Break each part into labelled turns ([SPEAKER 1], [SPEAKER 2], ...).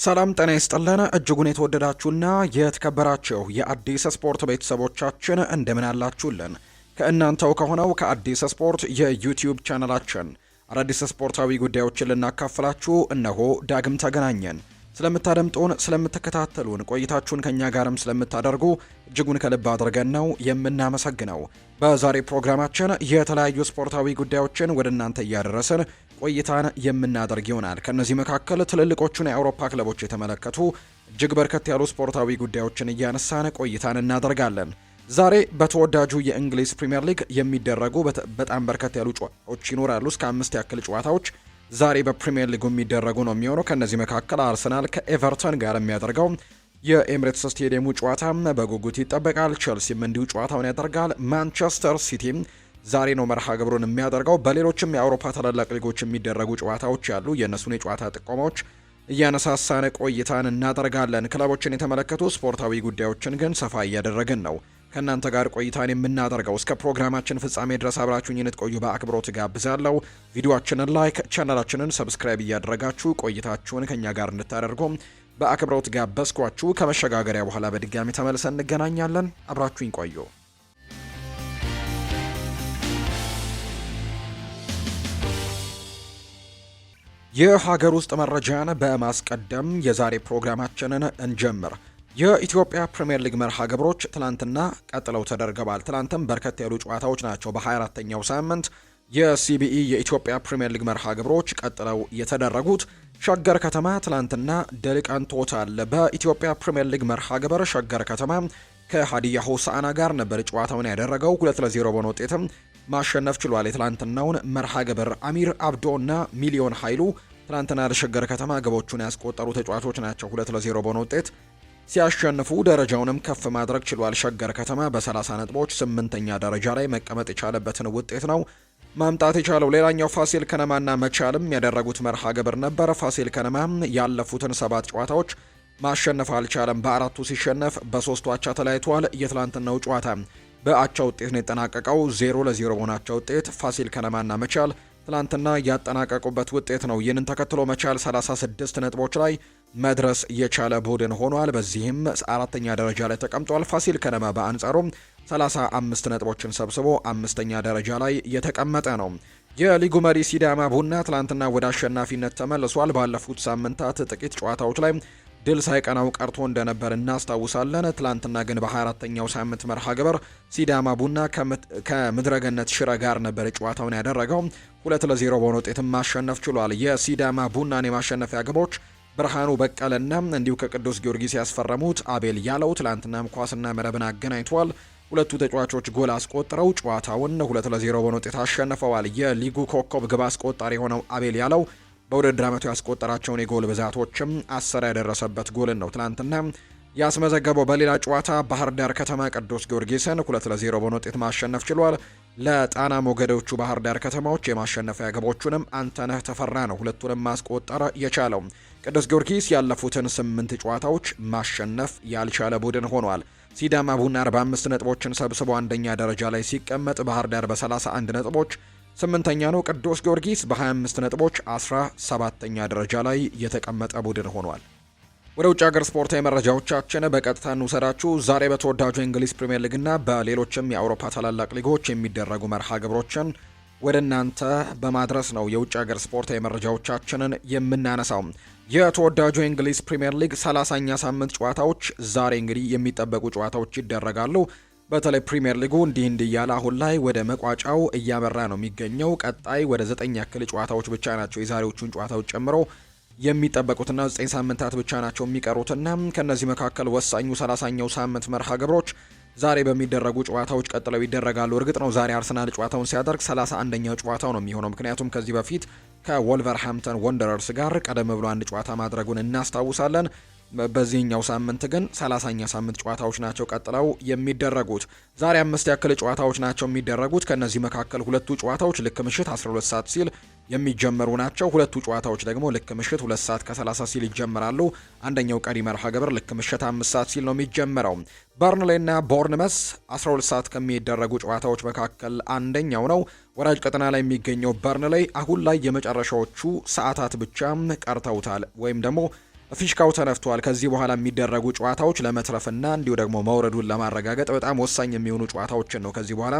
[SPEAKER 1] ሰላም ጤና ይስጥልን እጅጉን የተወደዳችሁና የተከበራችሁ የአዲስ ስፖርት ቤተሰቦቻችን እንደምን አላችሁልን? ከእናንተው ከሆነው ከአዲስ ስፖርት የዩቲዩብ ቻናላችን አዳዲስ ስፖርታዊ ጉዳዮችን ልናካፍላችሁ እነሆ ዳግም ተገናኘን። ስለምታደምጡን፣ ስለምትከታተሉን፣ ቆይታችሁን ከኛ ጋርም ስለምታደርጉ እጅጉን ከልብ አድርገን ነው የምናመሰግነው። በዛሬ ፕሮግራማችን የተለያዩ ስፖርታዊ ጉዳዮችን ወደ እናንተ እያደረስን ቆይታን የምናደርግ ይሆናል። ከነዚህ መካከል ትልልቆቹን የአውሮፓ ክለቦች የተመለከቱ እጅግ በርከት ያሉ ስፖርታዊ ጉዳዮችን እያነሳን ቆይታን እናደርጋለን። ዛሬ በተወዳጁ የእንግሊዝ ፕሪምየር ሊግ የሚደረጉ በጣም በርከት ያሉ ጨዋታዎች ይኖራሉ። እስከ 5 ያክል ጨዋታዎች ዛሬ በፕሪምየር ሊጉ የሚደረጉ ነው የሚሆነው። ከነዚህ መካከል አርሰናል ከኤቨርተን ጋር የሚያደርገው የኤምሬትስ ስቴዲየሙ ጨዋታ በጉጉት ይጠበቃል። ቸልሲም እንዲሁ ጨዋታውን ያደርጋል። ማንቸስተር ሲቲም ዛሬ ነው መርሃ ግብሩን የሚያደርገው። በሌሎችም የአውሮፓ ታላላቅ ሊጎች የሚደረጉ ጨዋታዎች ያሉ የእነሱን የጨዋታ ጥቆማዎች እያነሳሳን ቆይታን እናደርጋለን። ክለቦችን የተመለከቱ ስፖርታዊ ጉዳዮችን ግን ሰፋ እያደረግን ነው ከእናንተ ጋር ቆይታን የምናደርገው። እስከ ፕሮግራማችን ፍጻሜ ድረስ አብራችሁኝ እንድትቆዩ በአክብሮት ጋብዛለሁ። ቪዲዮአችንን ላይክ፣ ቻናላችንን ሰብስክራይብ እያደረጋችሁ ቆይታችሁን ከኛ ጋር እንድታደርጉ በአክብሮት ጋበዝኳችሁ። ከመሸጋገሪያ በኋላ በድጋሚ ተመልሰን እንገናኛለን። አብራችሁኝ ቆዩ። የሀገር ውስጥ መረጃን በማስቀደም የዛሬ ፕሮግራማችንን እንጀምር። የኢትዮጵያ ፕሪምየር ሊግ መርሃ ግብሮች ትላንትና ቀጥለው ተደርገዋል። ትላንትም በርከት ያሉ ጨዋታዎች ናቸው። በ24ኛው ሳምንት የሲቢኢ የኢትዮጵያ ፕሪምየር ሊግ መርሃ ግብሮች ቀጥለው የተደረጉት ሸገር ከተማ ትላንትና ድል ቀንቶታል። በኢትዮጵያ ፕሪምየር ሊግ መርሃ ግብር ሸገር ከተማ ከሀዲያ ሆሳዕና ጋር ነበር ጨዋታውን ያደረገው። 2-0 በሆነ ውጤትም ማሸነፍ ችሏል። የትላንትናውን መርሃ ግብር አሚር አብዶና ሚሊዮን ኃይሉ ትላንትና ለሸገር ከተማ ግቦቹን ያስቆጠሩ ተጫዋቾች ናቸው። 2-0 በሆነ ውጤት ሲያሸንፉ ደረጃውንም ከፍ ማድረግ ችሏል። ሸገር ከተማ በ30 ነጥቦች 8ኛ ደረጃ ላይ መቀመጥ የቻለበትን ውጤት ነው ማምጣት የቻለው። ሌላኛው ፋሲል ከነማና መቻልም ያደረጉት መርሃ ግብር ነበር። ፋሲል ከነማ ያለፉትን 7 ጨዋታዎች ማሸነፍ አልቻለም። በ4ቱ ሲሸነፍ በ3ቱ አቻ ተለያይቷል። የትላንትናው ጨዋታ በአቻ ውጤት ነው የተጠናቀቀው። 0-0 በሆናቸው ውጤት ፋሲል ከነማና መቻል ትላንትና ያጠናቀቁበት ውጤት ነው። ይህንን ተከትሎ መቻል 36 ነጥቦች ላይ መድረስ የቻለ ቡድን ሆኗል። በዚህም 4ኛ ደረጃ ላይ ተቀምጧል። ፋሲል ከነማ በአንጻሩም 35 ነጥቦችን ሰብስቦ 5ኛ ደረጃ ላይ የተቀመጠ ነው። የሊጉ መሪ ሲዳማ ቡና ትላንትና ወደ አሸናፊነት ተመልሷል። ባለፉት ሳምንታት ጥቂት ጨዋታዎች ላይ ድል ሳይቀናው ቀርቶ እንደነበር እናስታውሳለን። ትላንትና ግን በ24ኛው ሳምንት መርሃ ግብር ሲዳማ ቡና ከምድረገነት ሽረ ጋር ነበር ጨዋታውን ያደረገው። 2-0 በሆነ ውጤትም ማሸነፍ ችሏል። የሲዳማ ቡናን የማሸነፊያ ግቦች ብርሃኑ በቀለና እንዲሁ ከቅዱስ ጊዮርጊስ ያስፈረሙት አቤል ያለው ትላንትናም ኳስና መረብን አገናኝቷል። ሁለቱ ተጫዋቾች ጎል አስቆጥረው ጨዋታውን 2-0 በሆነ ውጤት አሸንፈዋል። የሊጉ ኮከብ ግብ አስቆጣሪ የሆነው አቤል ያለው በውድድር ዓመቱ ያስቆጠራቸውን የጎል ብዛቶችም 10 ያደረሰበት ጎልን ነው ትላንትና ያስመዘገበው። በሌላ ጨዋታ ባህር ዳር ከተማ ቅዱስ ጊዮርጊስን 2-0 በሆነ ውጤት ማሸነፍ ችሏል። ለጣና ሞገዶቹ ባህር ዳር ከተማዎች የማሸነፊያ ግቦቹንም አንተነህ ተፈራ ነው ሁለቱንም ማስቆጠር የቻለው። ቅዱስ ጊዮርጊስ ያለፉትን 8 ጨዋታዎች ማሸነፍ ያልቻለ ቡድን ሆኗል። ሲዳማ ቡና 45 ነጥቦችን ሰብስቦ 1ኛ ደረጃ ላይ ሲቀመጥ፣ ባህር ዳር በ31 ነጥቦች 8ኛ ነው። ቅዱስ ጊዮርጊስ በ25 ነጥቦች 17ኛ ደረጃ ላይ የተቀመጠ ቡድን ሆኗል። ወደ ውጭ ሀገር ስፖርታዊ መረጃዎቻችን በቀጥታ እንውሰዳችሁ። ዛሬ በተወዳጁ የእንግሊዝ ፕሪምየር ሊግና በሌሎችም የአውሮፓ ታላላቅ ሊጎች የሚደረጉ መርሃ ግብሮችን ወደ እናንተ በማድረስ ነው የውጭ ሀገር ስፖርታዊ መረጃዎቻችንን የምናነሳው። የተወዳጁ የእንግሊዝ ፕሪምየር ሊግ 30ኛ ሳምንት ጨዋታዎች ዛሬ እንግዲህ የሚጠበቁ ጨዋታዎች ይደረጋሉ። በተለይ ፕሪምየር ሊጉ እንዲህ እያለ አሁን ላይ ወደ መቋጫው እያመራ ነው የሚገኘው። ቀጣይ ወደ 9 ያክል ጨዋታዎች ብቻ ናቸው የዛሬዎቹን ጨዋታዎች ጨምሮ የሚጠበቁትና 9 ሳምንታት ብቻ ናቸው የሚቀሩትና ከነዚህ መካከል ወሳኙ 30ኛው ሳምንት መርሃ ግብሮች ዛሬ በሚደረጉ ጨዋታዎች ቀጥለው ይደረጋሉ። እርግጥ ነው ዛሬ አርሰናል ጨዋታውን ሲያደርግ 31ኛው ጨዋታው ነው የሚሆነው። ምክንያቱም ከዚህ በፊት ከወልቨርሃምፕተን ወንደረርስ ጋር ቀደም ብሎ አንድ ጨዋታ ማድረጉን እናስታውሳለን። በዚህኛው ሳምንት ግን 30ኛ ሳምንት ጨዋታዎች ናቸው ቀጥለው የሚደረጉት። ዛሬ 5 ያክል ጨዋታዎች ናቸው የሚደረጉት። ከነዚህ መካከል ሁለቱ ጨዋታዎች ልክ ምሽት 12 ሰዓት ሲል የሚጀመሩ ናቸው። ሁለቱ ጨዋታዎች ደግሞ ልክ ምሽት 2 ሰዓት ከ30 ሲል ይጀምራሉ። አንደኛው ቀሪ መርሃ ግብር ልክ ምሽት 5 ሰዓት ሲል ነው የሚጀምረው። በርንሌይና ቦርንመስ 12 ሰዓት ከሚደረጉ ጨዋታዎች መካከል አንደኛው ነው። ወራጅ ቀጠና ላይ የሚገኘው በርንሌይ አሁን ላይ የመጨረሻዎቹ ሰዓታት ብቻ ቀርተውታል ወይም ደግሞ ፊሽካው ተነፍቷል። ከዚህ በኋላ የሚደረጉ ጨዋታዎች ለመትረፍና እንዲሁ ደግሞ መውረዱን ለማረጋገጥ በጣም ወሳኝ የሚሆኑ ጨዋታዎችን ነው ከዚህ በኋላ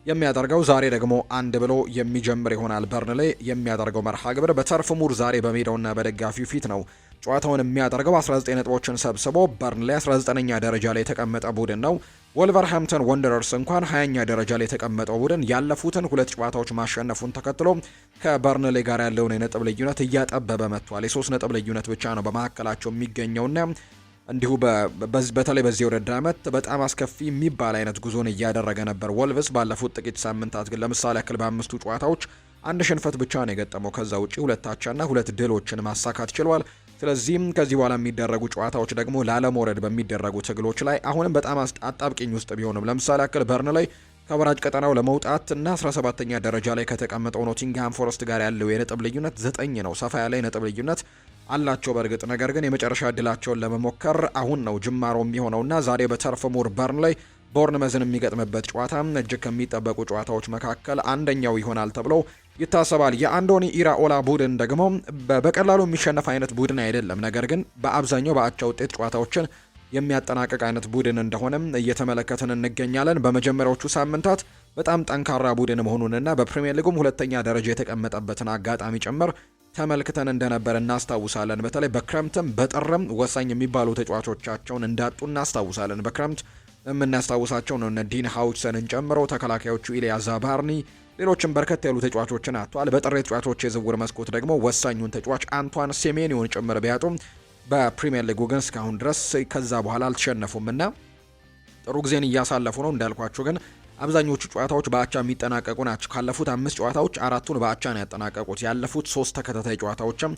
[SPEAKER 1] የሚያደርገው። ዛሬ ደግሞ አንድ ብሎ የሚጀምር ይሆናል። በርንሌ የሚያደርገው መርሃ ግብር በተርፍ ሙር ዛሬ በሜዳውና በደጋፊው ፊት ነው ጨዋታውን የሚያደርገው። 19 ነጥቦችን ሰብስቦ በርንሌ 19ኛ ደረጃ ላይ የተቀመጠ ቡድን ነው። ወልቨርሃምፕተን ወንደረርስ እንኳን 20ኛ ደረጃ ላይ የተቀመጠው ቡድን ያለፉትን 2 ጨዋታዎች ማሸነፉን ተከትሎ ከበርንሌ ጋር ያለውን የነጥብ ልዩነት እያጠበበ መጥቷል። የ3 ነጥብ ልዩነት ብቻ ነው በመካከላቸው የሚገኘውና እንዲሁ በተለይ በዚህ የውድድር ዓመት በጣም አስከፊ የሚባል አይነት ጉዞን እያደረገ ነበር ወልቭስ። ባለፉት ጥቂት ሳምንታት ግን ለምሳሌ ያክል በ5ቱ ጨዋታዎች አንድ ሽንፈት ብቻ ነው የገጠመው። ከዛ ውጪ 2 አቻና 2 ድሎችን ማሳካት ችሏል። ስለዚህም ከዚህ በኋላ የሚደረጉ ጨዋታዎች ደግሞ ላለመውረድ በሚደረጉ ትግሎች ላይ አሁንም በጣም አጣብቂኝ ውስጥ ቢሆንም ለምሳሌ ያክል በርንሌይ ከወራጅ ቀጠናው ለመውጣት እና 17ኛ ደረጃ ላይ ከተቀመጠው ኖቲንግሃም ፎረስት ጋር ያለው የነጥብ ልዩነት 9 ነው። ሰፋ ያለ የነጥብ ልዩነት አላቸው በእርግጥ ነገር ግን የመጨረሻ እድላቸውን ለመሞከር አሁን ነው ጅማሮ የሚሆነውና ዛሬ በተርፍ ሙር በርንሌይ ቦርንመዝን የሚገጥምበት ጨዋታ እጅግ ከሚጠበቁ ጨዋታዎች መካከል አንደኛው ይሆናል ተብሎ ይታሰባል። የአንዶኒ ኢራኦላ ቡድን ደግሞ በቀላሉ የሚሸነፍ አይነት ቡድን አይደለም። ነገር ግን በአብዛኛው በአቻ ውጤት ጨዋታዎችን የሚያጠናቅቅ አይነት ቡድን እንደሆነም እየተመለከትን እንገኛለን። በመጀመሪያዎቹ ሳምንታት በጣም ጠንካራ ቡድን መሆኑንና በፕሪሚየር ሊጉም 2ኛ ደረጃ የተቀመጠበትን አጋጣሚ ጭምር ተመልክተን እንደነበር እናስታውሳለን። በተለይ በክረምትም በጥርም ወሳኝ የሚባሉ ተጫዋቾቻቸውን እንዳጡ እናስታውሳለን። በክረምት የምናስታውሳቸው ነው እነ ዲን ሃውችሰንን ጨምሮ ተከላካዮቹ ኢሊያ ዛባርኒ፣ ሌሎችም በርከት ያሉ ተጫዋቾችን አጥቷል። በጥር ተጫዋቾች የዝውውር መስኮት ደግሞ ወሳኙን ተጫዋች አንቷን ሴሜኒዮን ጭምር ቢያጡም በፕሪሚየር ሊጉ ግን እስካሁን ድረስ ከዛ በኋላ አልተሸነፉምና ጥሩ ጊዜን እያሳለፉ ነው። እንዳልኳችሁ ግን አብዛኞቹ ጨዋታዎች በአቻ የሚጠናቀቁ ናቸው። ካለፉት 5 ጨዋታዎች 4ቱን በአቻ ነው ያጠናቀቁት። ያለፉት 3 ተከታታይ ጨዋታዎችም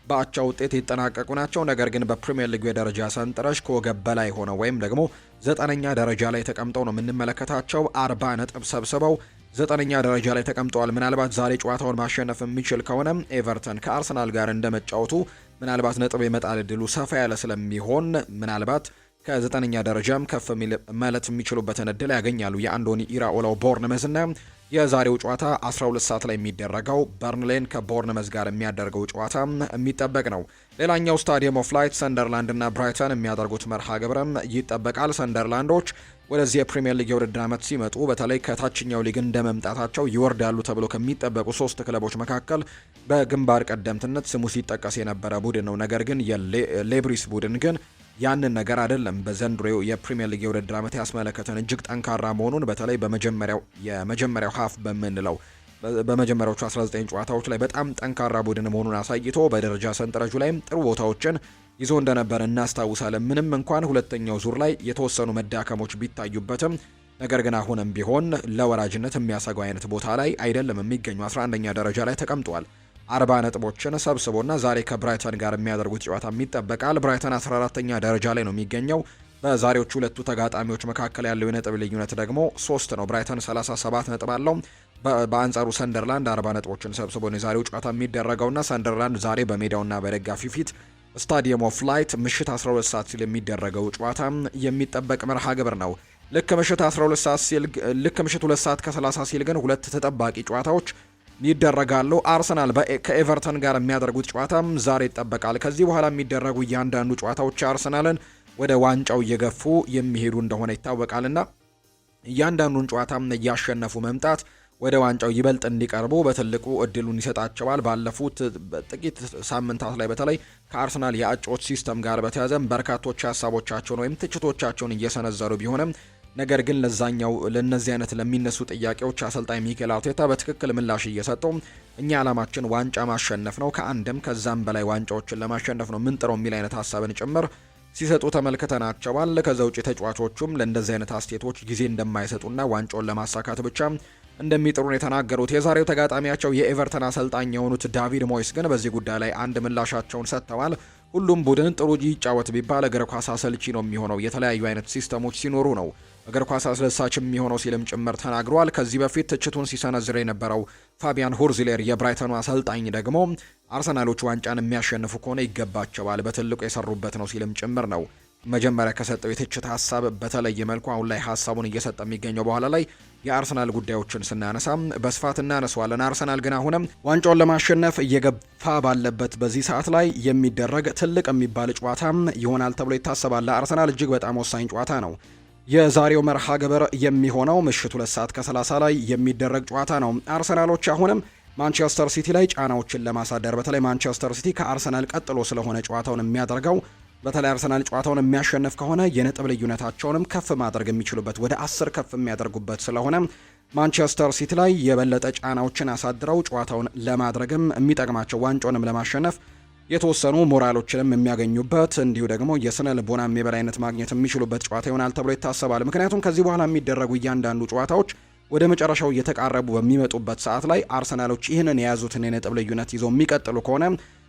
[SPEAKER 1] በአቻ ውጤት የተጠናቀቁ ናቸው። ነገር ግን በፕሪሚየር ሊግ የደረጃ ሰንጠረዥ ከወገብ በላይ ሆነው ወይም ደግሞ 9ኛ ደረጃ ላይ ተቀምጠው ነው የምንመለከታቸው። 40 ነጥብ ሰብስበው 9ኛ ደረጃ ላይ ተቀምጠዋል። ምናልባት ዛሬ ጨዋታውን ማሸነፍ የሚችል ከሆነ ኤቨርተን ከአርሰናል ጋር እንደመጫወቱ ምናልባት ነጥብ የመጣል እድሉ ሰፋ ያለ ስለሚሆን ምናልባት ከ9ኛ ደረጃም ከፍ ማለት የሚችሉበትን እድል ያገኛሉ። የአንዶኒ ኢራኦላው ቦርንመዝና የዛሬው ጨዋታ 12 ሰዓት ላይ የሚደረገው በርንሌን ከቦርንመዝ ጋር የሚያደርገው ጨዋታ የሚጠበቅ ነው። ሌላኛው ስታዲየም ኦፍ ላይት ሰንደርላንድና ብራይተን የሚያደርጉት መርሃ ግብርም ይጠበቃል። ሰንደርላንዶች ወደዚህ የፕሪሚየር ሊግ የውድድር ዓመት ሲመጡ በተለይ ከታችኛው ሊግ እንደ መምጣታቸው ይወርዳሉ ተብሎ ከሚጠበቁ 3 ክለቦች መካከል በግንባር ቀደምትነት ስሙ ሲጠቀስ የነበረ ቡድን ነው። ነገር ግን የሌብሪስ ቡድን ግን ያንን ነገር አይደለም። በዘንድሮው የፕሪሚየር ሊግ የውድድር ዓመት ያስመለከተን እጅግ ጠንካራ መሆኑን በተለይ የመጀመሪያው ሀፍ በምንለው በመጀመሪያዎቹ 19 ጨዋታዎች ላይ በጣም ጠንካራ ቡድን መሆኑን አሳይቶ በደረጃ ሰንጠረዡ ላይም ጥሩ ቦታዎችን ይዞ እንደነበር እናስታውሳለን። ምንም እንኳን ሁለተኛው ዙር ላይ የተወሰኑ መዳከሞች ቢታዩበትም ነገር ግን አሁንም ቢሆን ለወራጅነት የሚያሰጋው አይነት ቦታ ላይ አይደለም የሚገኙ 11ኛ ደረጃ ላይ ተቀምጧል። 40 ነጥቦችን ሰብስቦና ዛሬ ከብራይተን ጋር የሚያደርጉት ጨዋታ ይጠበቃል። ብራይተን 14ኛ ደረጃ ላይ ነው የሚገኘው። በዛሬዎቹ ሁለቱ ተጋጣሚዎች መካከል ያለው የነጥብ ልዩነት ደግሞ 3 ነው። ብራይተን 37 ነጥብ አለው። በአንጻሩ ሰንደርላንድ 40 ነጥቦችን ሰብስቦ ነው የዛሬው ጨዋታ የሚደረገውና ሰንደርላንድ ዛሬ በሜዳውና በደጋፊ ፊት ስታዲየም ኦፍ ላይት ምሽት 12 ሰዓት ሲል የሚደረገው ጨዋታ የሚጠበቅ መርሃ ግብር ነው። ልክ ምሽት 2 ሰዓት ከ30 ሲል ግን 2 ተጠባቂ ጨዋታዎች ይደረጋሉ። አርሰናል ከኤቨርተን ጋር የሚያደርጉት ጨዋታም ዛሬ ይጠበቃል። ከዚህ በኋላ የሚደረጉ እያንዳንዱ ጨዋታዎች አርሰናልን ወደ ዋንጫው እየገፉ የሚሄዱ እንደሆነ ይታወቃልና እያንዳንዱን ጨዋታም እያሸነፉ መምጣት ወደ ዋንጫው ይበልጥ እንዲቀርቡ በትልቁ እድሉን ይሰጣቸዋል። ባለፉት ጥቂት ሳምንታት ላይ በተለይ ከአርሰናል የአጨዋወት ሲስተም ጋር በተያያዘ በርካቶች ሀሳቦቻቸውን ወይም ትችቶቻቸውን እየሰነዘሩ ቢሆንም ነገር ግን ለነዚህ አይነት ለሚነሱ ጥያቄዎች አሰልጣኝ ሚኬል አርቴታ በትክክል ምላሽ እየሰጡ እኛ ዓላማችን ዋንጫ ማሸነፍ ነው፣ ከአንድም ከዛም በላይ ዋንጫዎችን ለማሸነፍ ነው ምን ጥረው የሚል አይነት ሀሳብን ጭምር ሲሰጡ ተመልክተናቸዋል። ከዛ ውጭ ተጫዋቾቹም ለእንደዚህ አይነት አስተያየቶች ጊዜ እንደማይሰጡና ዋንጫውን ለማሳካት ብቻ እንደሚጥሩ ነው የተናገሩት። የዛሬው ተጋጣሚያቸው የኤቨርተን አሰልጣኝ የሆኑት ዳቪድ ሞይስ ግን በዚህ ጉዳይ ላይ አንድ ምላሻቸውን ሰጥተዋል። ሁሉም ቡድን ጥሩ ይጫወት ቢባል እግር ኳስ አሰልቺ ነው የሚሆነው፣ የተለያዩ አይነት ሲስተሞች ሲኖሩ ነው እግር ኳስ አስደሳች የሚሆነው ሲልም ጭምር ተናግሯል። ከዚህ በፊት ትችቱን ሲሰነዝር የነበረው ፋቢያን ሁርዚሌር የብራይተኑ አሰልጣኝ ደግሞ አርሰናሎች ዋንጫን የሚያሸንፉ ከሆነ ይገባቸዋል፣ በትልቁ የሰሩበት ነው ሲልም ጭምር ነው መጀመሪያ ከሰጠው የትችት ሀሳብ በተለየ መልኩ አሁን ላይ ሀሳቡን እየሰጠ የሚገኘው በኋላ ላይ የአርሰናል ጉዳዮችን ስናነሳ በስፋት እናነሳዋለን። አርሰናል ግን አሁንም ዋንጫውን ለማሸነፍ እየገፋ ባለበት በዚህ ሰዓት ላይ የሚደረግ ትልቅ የሚባል ጨዋታ ይሆናል ተብሎ ይታሰባል። ለአርሰናል እጅግ በጣም ወሳኝ ጨዋታ ነው። የዛሬው መርሃ ግብር የሚሆነው ምሽት 2:30 ላይ የሚደረግ ጨዋታ ነው። አርሰናሎች አሁንም ማንቸስተር ሲቲ ላይ ጫናዎችን ለማሳደር በተለይ ማንቸስተር ሲቲ ከአርሰናል ቀጥሎ ስለሆነ ጨዋታውን የሚያደርገው በተለይ አርሰናል ጨዋታውን የሚያሸንፍ ከሆነ የነጥብ ልዩነታቸውንም ከፍ ማድረግ የሚችሉበት ወደ 10 ከፍ የሚያደርጉበት ስለሆነ ማንቸስተር ሲቲ ላይ የበለጠ ጫናዎችን አሳድረው ጨዋታውን ለማድረግም የሚጠቅማቸው ዋንጫውንም ለማሸነፍ የተወሰኑ ሞራሎችንም የሚያገኙበት እንዲሁ ደግሞ የስነ ልቦናም የበላይነት ማግኘት የሚችሉበት ጨዋታ ይሆናል ተብሎ ይታሰባል። ምክንያቱም ከዚህ በኋላ የሚደረጉ እያንዳንዱ ጨዋታዎች ወደ መጨረሻው እየተቃረቡ በሚመጡበት ሰዓት ላይ አርሰናሎች ይህንን የያዙትን የነጥብ ልዩነት ይዘው የሚቀጥሉ ከሆነ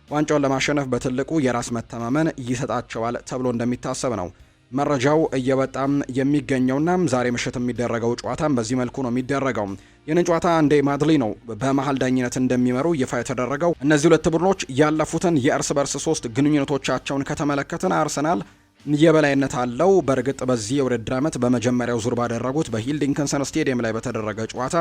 [SPEAKER 1] ዋንጫውን ለማሸነፍ በትልቁ የራስ መተማመን ይሰጣቸዋል ተብሎ እንደሚታሰብ ነው መረጃው እየወጣም የሚገኘውና ዛሬ ምሽት የሚደረገው ጨዋታም በዚህ መልኩ ነው የሚደረገው። ይህንን ጨዋታ አንዴ ማድሊ ነው በመሃል ዳኝነት እንደሚመሩ ይፋ የተደረገው። እነዚህ ሁለት ቡድኖች ያለፉትን የእርስ በርስ 3 ግንኙነቶቻቸውን ከተመለከትን አርሰናል የበላይነት አለው። በእርግጥ በዚህ የውድድር ዓመት በመጀመሪያው ዙር ባደረጉት በሂልዲንግተን ስቴዲየም ላይ በተደረገ ጨዋታ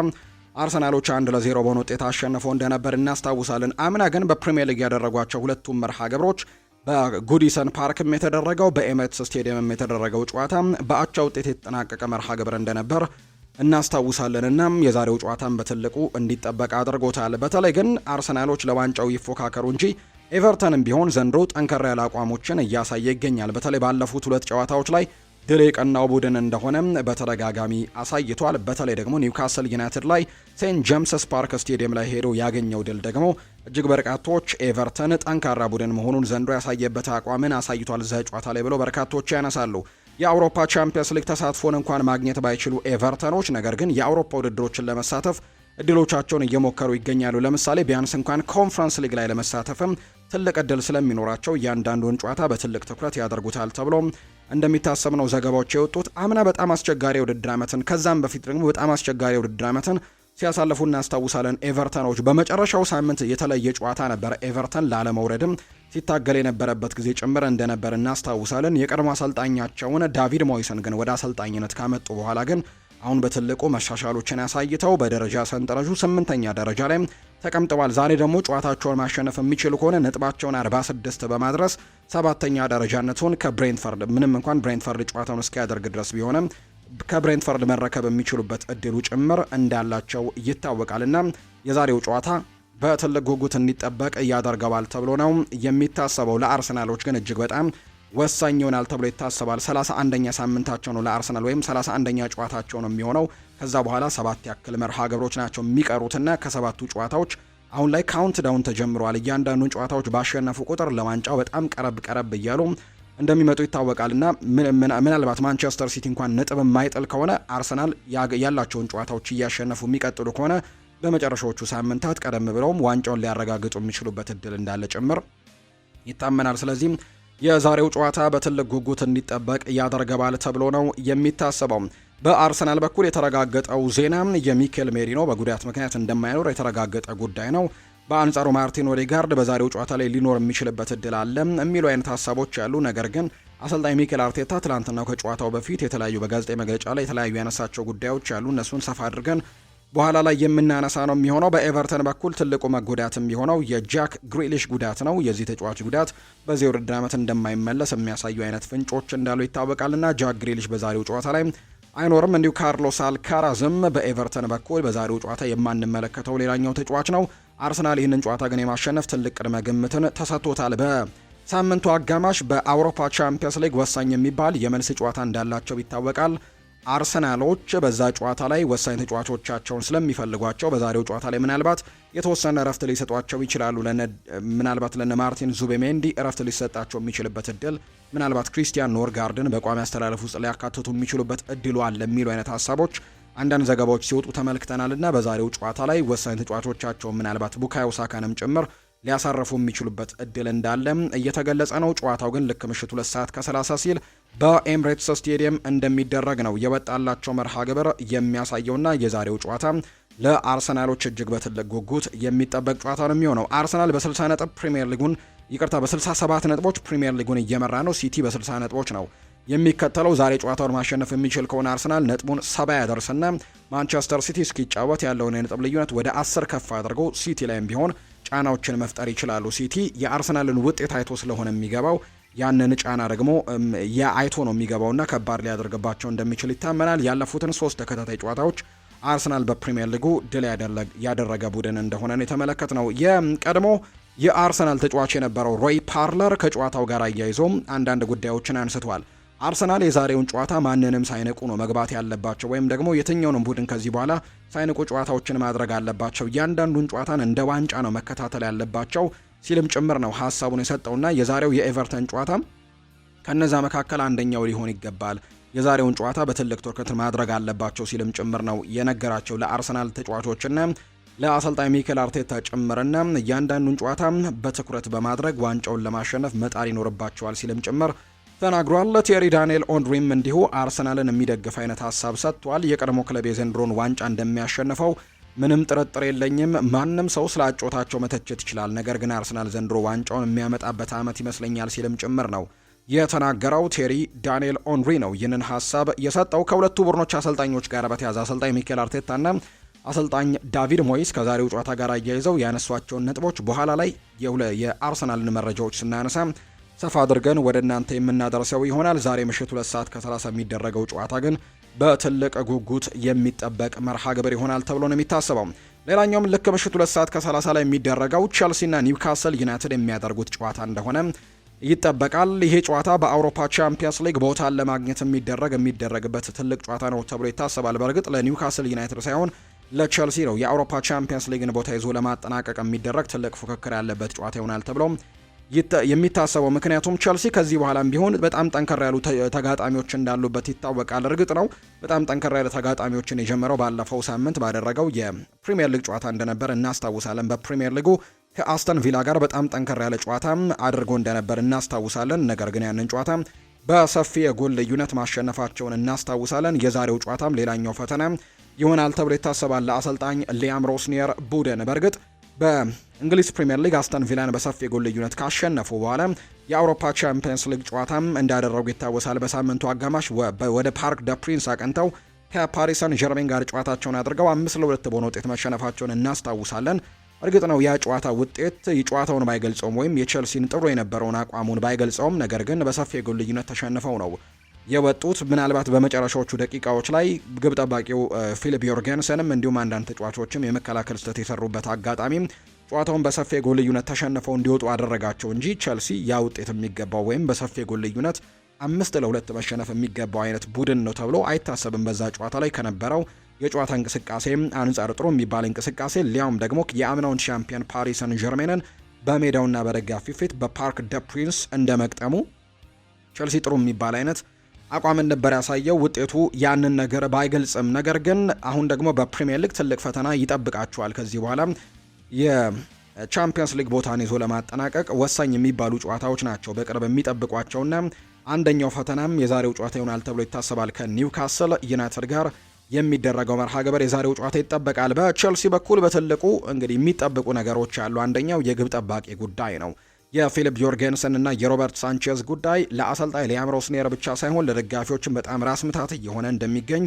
[SPEAKER 1] አርሰናሎች 1-0 በሆነ ውጤት አሸንፈው እንደነበር እናስታውሳለን። አምና ግን በፕሪሚየር ሊግ ያደረጓቸው ሁለቱም መርሃ ግብሮች በጉዲሰን ፓርክም የተደረገው በኤሜሬትስ ስቴዲየምም የተደረገው ጨዋታ በአቻ ውጤት የተጠናቀቀ መርሃ ግብር እንደነበር እናስታውሳለን። እናም የዛሬው ጨዋታም በትልቁ እንዲጠበቅ አድርጎታል። በተለይ ግን አርሰናሎች ለዋንጫው ይፎካከሩ እንጂ ኤቨርተንም ቢሆን ዘንድሮ ጠንከር ያለ አቋሞችን እያሳየ ይገኛል። በተለይ ባለፉት 2 ጨዋታዎች ላይ ድል የቀናው ቡድን እንደሆነ በተደጋጋሚ አሳይቷል። በተለይ ደግሞ ኒውካስል ዩናይትድ ላይ ሴንት ጄምስስ ፓርክ ስቴዲየም ላይ ሄዶ ያገኘው ድል ደግሞ እጅግ በርካቶች ኤቨርተን ጠንካራ ቡድን መሆኑን ዘንድሮ ያሳየበት አቋምን አሳይቷል እዛ ጨዋታ ላይ ብለው በርካቶች ያነሳሉ። የአውሮፓ ቻምፒየንስ ሊግ ተሳትፎን እንኳን ማግኘት ባይችሉ ኤቨርተኖች ነገር ግን የአውሮፓ ውድድሮችን ለመሳተፍ እድሎቻቸውን እየሞከሩ ይገኛሉ። ለምሳሌ ቢያንስ እንኳን ኮንፈረንስ ሊግ ላይ ለመሳተፍም ትልቅ እድል ስለሚኖራቸው እያንዳንዱን ጨዋታ በትልቅ ትኩረት ያደርጉታል ተብሎ እንደሚታሰብ ነው ዘገባዎች የወጡት። አምና በጣም አስቸጋሪ የውድድር ዓመትን ከዛም በፊት ደግሞ በጣም አስቸጋሪ የውድድር ዓመትን ሲያሳልፉ እናስታውሳለን። ኤቨርተኖች በመጨረሻው ሳምንት የተለየ ጨዋታ ነበር። ኤቨርተን ላለመውረድም ሲታገል የነበረበት ጊዜ ጭምር እንደነበር እናስታውሳለን። የቀድሞ አሰልጣኛቸውን ዳቪድ ሞይሰን ግን ወደ አሰልጣኝነት ካመጡ በኋላ ግን አሁን በትልቁ መሻሻሎችን ያሳይተው በደረጃ ሰንጠረዡ 8ኛ ደረጃ ላይ ተቀምጠዋል። ዛሬ ደግሞ ጨዋታቸውን ማሸነፍ የሚችሉ ከሆነ ነጥባቸውን 46 በማድረስ 7ኛ ደረጃነቱን ከብሬንትፈርድ ምንም እንኳን ብሬንትፈርድ ጨዋታውን እስኪያደርግ ድረስ ቢሆንም ከብሬንትፈርድ መረከብ የሚችሉበት እድሉ ጭምር እንዳላቸው ይታወቃልና የዛሬው ጨዋታ በትልቅ ጉጉት እንዲጠበቅ ያደርገዋል ተብሎ ነው የሚታሰበው። ለአርሰናሎች ግን እጅግ በጣም ወሳኝ ይሆናል ተብሎ ይታሰባል። 31ኛ ሳምንታቸው ነው ለአርሰናል ወይም 31ኛ ጨዋታቸው ነው የሚሆነው። ከዛ በኋላ 7 ያክል መርሃ ግብሮች ናቸው የሚቀሩትና ከሰባቱ ጨዋታዎች አሁን ላይ ካውንት ዳውን ተጀምሯል። እያንዳንዱን ጨዋታዎች ባሸነፉ ቁጥር ለዋንጫው በጣም ቀረብ እያሉ እንደሚመጡ ይታወቃልና ምናልባት ማንቸስተር ሲቲ እንኳን ነጥብ የማይጥል ከሆነ አርሰናል ያላቸውን ጨዋታዎች እያሸነፉ የሚቀጥሉ ከሆነ በመጨረሻዎቹ ሳምንታት ቀደም ብለውም ዋንጫውን ሊያረጋግጡ የሚችሉበት እድል እንዳለ ጭምር ይታመናል። ስለዚህም የዛሬው ጨዋታ በትልቅ ጉጉት እንዲጠበቅ ያደርገዋል ተብሎ ነው የሚታሰበው። በአርሰናል በኩል የተረጋገጠው ዜና የሚኬል ሜሪኖ በጉዳት ምክንያት እንደማይኖር የተረጋገጠ ጉዳይ ነው። በአንጻሩ ማርቲን ኦዴጋርድ በዛሬው ጨዋታ ላይ ሊኖር የሚችልበት እድል አለ የሚሉ አይነት ሀሳቦች ያሉ። ነገር ግን አሰልጣኝ ሚኬል አርቴታ ትላንትናው ከጨዋታው በፊት የተለያዩ በጋዜጣዊ መግለጫ ላይ የተለያዩ ያነሳቸው ጉዳዮች ያሉ። እነሱን ሰፋ አድርገን በኋላ ላይ የምናነሳ ነው የሚሆነው። በኤቨርተን በኩል ትልቁ መጎዳት የሚሆነው የጃክ ግሪሊሽ ጉዳት ነው። የዚህ ተጫዋች ጉዳት በዚህ ውድድር ዓመት እንደማይመለስ የሚያሳዩ አይነት ፍንጮች እንዳሉ ይታወቃልና ጃክ ግሪሊሽ በዛሬው ጨዋታ ላይ አይኖርም። እንዲሁ ካርሎስ አልካራዝም በኤቨርተን በኩል በዛሬው ጨዋታ የማንመለከተው ሌላኛው ተጫዋች ነው። አርሰናል ይህንን ጨዋታ ግን የማሸነፍ ትልቅ ቅድመ ግምትን ተሰጥቶታል። በሳምንቱ አጋማሽ በአውሮፓ ቻምፒየንስ ሊግ ወሳኝ የሚባል የመልስ ጨዋታ እንዳላቸው ይታወቃል። አርሰናሎች በዛ ጨዋታ ላይ ወሳኝ ተጫዋቾቻቸውን ስለሚፈልጓቸው በዛሬው ጨዋታ ላይ ምናልባት የተወሰነ እረፍት ሊሰጧቸው ይችላሉ። ምናልባት ለነ ማርቲን ዙቤሜንዲ እረፍት ሊሰጣቸው የሚችልበት እድል፣ ምናልባት ክሪስቲያን ኖርጋርድን በቋሚ አስተላለፍ ውስጥ ሊያካትቱ የሚችሉበት እድሉ አለ የሚሉ አይነት ሀሳቦች አንዳንድ ዘገባዎች ሲወጡ ተመልክተናልና በዛሬው ጨዋታ ላይ ወሳኝ ተጫዋቾቻቸውን ምናልባት ቡካዮ ሳካንም ጭምር ሊያሳርፉ የሚችሉበት እድል እንዳለ እየተገለጸ ነው። ጨዋታው ግን ልክ ምሽት 2:30 ሲል በኤምሬትስ ስቴዲየም እንደሚደረግ ነው የወጣላቸው መርሃ ግብር የሚያሳየውና የዛሬው ጨዋታ ለአርሰናሎች እጅግ በትልቅ ጉጉት የሚጠበቅ ጨዋታ ነው የሚሆነው። አርሰናል በ60 ነጥብ ፕሪሚየር ሊጉን በ67 ነጥቦች ፕሪሚየር ሊጉን እየመራ ነው። ሲቲ በ60 ነጥቦች ነው የሚከተለው ዛሬ ጨዋታውን ማሸነፍ የሚችል ከሆነ አርሰናል ነጥቡን 70 ያደርስና ማንቸስተር ሲቲ እስኪጫወት ያለውን የነጥብ ልዩነት ወደ 10 ከፍ አድርገው ሲቲ ላይም ቢሆን ጫናዎችን መፍጠር ይችላሉ። ሲቲ የአርሰናልን ውጤት አይቶ ስለሆነ የሚገባው ያንን ጫና ደግሞ አይቶ ነው የሚገባውና ከባድ ሊያደርግባቸው እንደሚችል ይታመናል። ያለፉትን 3 ተከታታይ ጨዋታዎች አርሰናል በፕሪሚየር ሊጉ ድል ያደረገ ቡድን እንደሆነ ነው የተመለከትነው። የቀድሞ የአርሰናል ተጫዋች የነበረው ሮይ ፓርለር ከጨዋታው ጋር አያይዞም አንዳንድ ጉዳዮችን አንስቷል። አርሰናል የዛሬውን ጨዋታ ማንንም ሳይንቁ ነው መግባት ያለባቸው፣ ወይም ደግሞ የትኛውንም ቡድን ከዚህ በኋላ ሳይንቁ ጨዋታዎችን ማድረግ አለባቸው። እያንዳንዱን ጨዋታን እንደ ዋንጫ ነው መከታተል ያለባቸው ሲልም ጭምር ነው ሀሳቡን የሰጠውና የዛሬው የኤቨርተን ጨዋታ ከነዛ መካከል አንደኛው ሊሆን ይገባል። የዛሬውን ጨዋታ በትልቅ ትኩረት ማድረግ አለባቸው ሲልም ጭምር ነው የነገራቸው ለአርሰናል ተጫዋቾችና ለአሰልጣኝ ሚኬል አርቴታ ጭምርና እያንዳንዱን ጨዋታ በትኩረት በማድረግ ዋንጫውን ለማሸነፍ መጣር ይኖርባቸዋል ሲልም ጭምር ተናግሯል። ቴሪ ዳንኤል ኦንድሪም እንዲሁ አርሰናልን የሚደግፍ አይነት ሀሳብ ሰጥቷል። የቀድሞ ክለብ የዘንድሮን ዋንጫ እንደሚያሸንፈው ምንም ጥርጥር የለኝም። ማንም ሰው ስለ አጮታቸው መተቸት ይችላል፣ ነገር ግን አርሰናል ዘንድሮ ዋንጫውን የሚያመጣበት ዓመት ይመስለኛል ሲልም ጭምር ነው የተናገረው። ቴሪ ዳንኤል ኦንሪ ነው ይህንን ሀሳብ የሰጠው። ከሁለቱ ቡድኖች አሰልጣኞች ጋር በተያያዘ አሰልጣኝ ሚኬል አርቴታና አሰልጣኝ ዳቪድ ሞይስ ከዛሬው ጨዋታ ጋር አያይዘው ያነሷቸውን ነጥቦች በኋላ ላይ የአርሰናልን መረጃዎች ስናነሳ ሰፋ አድርገን ወደ እናንተ የምናደርሰው ይሆናል። ዛሬ ምሽት 2 ሰዓት ከ30 የሚደረገው ጨዋታ ግን በትልቅ ጉጉት የሚጠበቅ መርሃ ግብር ይሆናል ተብሎ ነው የሚታሰበው። ሌላኛውም ልክ ምሽት 2 ሰዓት ከ30 ላይ የሚደረገው ቸልሲና ኒውካስል ዩናይትድ የሚያደርጉት ጨዋታ እንደሆነ ይጠበቃል። ይሄ ጨዋታ በአውሮፓ ቻምፒየንስ ሊግ ቦታን ለማግኘት የሚደረግበት ትልቅ ጨዋታ ነው ተብሎ ይታሰባል። በእርግጥ ለኒውካስል ዩናይትድ ሳይሆን ለቸልሲ ነው የአውሮፓ ቻምፒየንስ ሊግን ቦታ ይዞ ለማጠናቀቅ የሚደረግ ትልቅ ፉክክር ያለበት ጨዋታ ይሆናል ተብሎ የሚታሰበው። ምክንያቱም ቸልሲ ከዚህ በኋላም ቢሆን በጣም ጠንከር ያሉ ተጋጣሚዎች እንዳሉበት ይታወቃል። እርግጥ ነው በጣም ጠንከር ያሉ ተጋጣሚዎችን የጀመረው ባለፈው ሳምንት ባደረገው የፕሪሚየር ሊግ ጨዋታ እንደነበር እናስታውሳለን። በፕሪሚየር ሊጉ ከአስተን ቪላ ጋር በጣም ጠንከር ያለ ጨዋታ አድርጎ እንደነበር እናስታውሳለን። ነገር ግን ያንን ጨዋታ በሰፊ የጎል ልዩነት ማሸነፋቸውን እናስታውሳለን። የዛሬው ጨዋታም ሌላኛው ፈተና ይሆናል ተብሎ ይታሰባል ለአሰልጣኝ ሊያም ሮስኒየር ቡድን። በእርግጥ በእንግሊዝ ፕሪሚየር ሊግ አስተን ቪላን በሰፊ የጎል ልዩነት ካሸነፉ በኋላ የአውሮፓ ቻምፒየንስ ሊግ ጨዋታም እንዳደረጉ ይታወሳል። በሳምንቱ አጋማሽ ወደ ፓርክ ደ ፕሪንስ አቅንተው ከፓሪስ ሰን ዠርሜን ጋር ጨዋታቸውን አድርገው 5-2 በሆነ ውጤት መሸነፋቸውን እናስታውሳለን። እርግጥ ነው ያ ጨዋታ ውጤት ጨዋታውን ባይገልጸውም ወይም የቼልሲን ጥሩ የነበረውን አቋሙን ባይገልጸውም፣ ነገር ግን በሰፊ የጎል ልዩነት ተሸንፈው ነው የወጡት። ምናልባት በመጨረሻዎቹ ደቂቃዎች ላይ ግብ ጠባቂው ፊሊፕ ዮርጌንሰንም እንዲሁም አንዳንድ ተጫዋቾችም የመከላከል ስህተት የሰሩበት አጋጣሚ ጨዋታውን በሰፊ የጎል ልዩነት ተሸንፈው እንዲወጡ አደረጋቸው እንጂ ቼልሲ ያ ውጤት የሚገባው ወይም በሰፊ የጎል ልዩነት 5-2 መሸነፍ የሚገባው አይነት ቡድን ነው ተብሎ አይታሰብም። በዛ ጨዋታ ላይ ከነበረው የጨዋታ እንቅስቃሴ አንጻር ጥሩ የሚባል እንቅስቃሴ ሊያውም ደግሞ የአምናውን ሻምፒዮን ፓሪስ ሰን ዠርሜንን በሜዳውና በደጋፊ ፊት በፓርክ ደ ፕሪንስ እንደመቅጠሙ ቼልሲ ጥሩ የሚባል አይነት አቋምን ነበር ያሳየው። ውጤቱ ያንን ነገር ባይገልጽም፣ ነገር ግን አሁን ደግሞ በፕሪሚየር ሊግ ትልቅ ፈተና ይጠብቃቸዋል። ከዚህ በኋላ የቻምፒየንስ ሊግ ቦታን ይዞ ለማጠናቀቅ ወሳኝ የሚባሉ ጨዋታዎች ናቸው በቅርብ የሚጠብቋቸውና አንደኛው ፈተናም የዛሬው ጨዋታ ይሆናል ተብሎ ይታሰባል። ከኒውካስል ዩናይትድ ጋር የሚደረገው መርሃ ግብር የዛሬው ጨዋታ ይጠበቃል። በቼልሲ በኩል በትልቁ እንግዲህ የሚጠብቁ ነገሮች አሉ። አንደኛው የግብ ጠባቂ ጉዳይ ነው። የፊሊፕ ዮርጌንሰን እና የሮበርት ሳንቼዝ ጉዳይ ለአሰልጣኝ ሊያም ሮስኒየር ብቻ ሳይሆን ለደጋፊዎችም በጣም ራስ ምታት እየሆነ እንደሚገኝ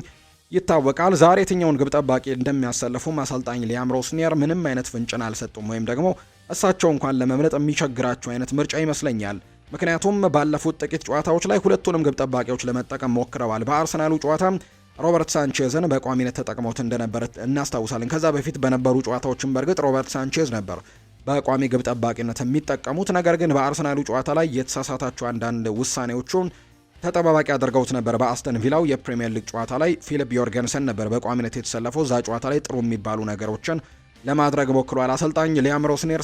[SPEAKER 1] ይታወቃል። ዛሬ የትኛውን ግብ ጠባቂ እንደሚያሰልፉም አሰልጣኝ ሊያም ሮስኒየር ምንም አይነት ፍንጭን አልሰጡም፣ ወይም ደግሞ እሳቸው እንኳን ለመምረጥ የሚቸግራቸው አይነት ምርጫ ይመስለኛል። ምክንያቱም ባለፉት ጥቂት ጨዋታዎች ላይ ሁለቱንም ግብ ጠባቂዎች ለመጠቀም ሞክረዋል። በአርሰናሉ ጨዋታ ሮበርት ሳንቼዝን በቋሚነት ተጠቅመውት እንደነበር እናስታውሳለን። ከዛ በፊት በነበሩ ጨዋታዎችም በእርግጥ ሮበርት ሳንቼዝ ነበር በቋሚ ግብ ጠባቂነት የሚጠቀሙት። ነገር ግን በአርሰናሉ ጨዋታ ላይ የተሳሳታቸው አንዳንድ ውሳኔዎቹን ተጠባባቂ አድርገውት ነበር። በአስተን ቪላው የፕሪሚየር ሊግ ጨዋታ ላይ ፊሊፕ ዮርጌንሰን ነበር በቋሚነት የተሰለፈው። እዛ ጨዋታ ላይ ጥሩ የሚባሉ ነገሮችን ለማድረግ ሞክሯል። አሰልጣኝ ሊያም ሮስኒየር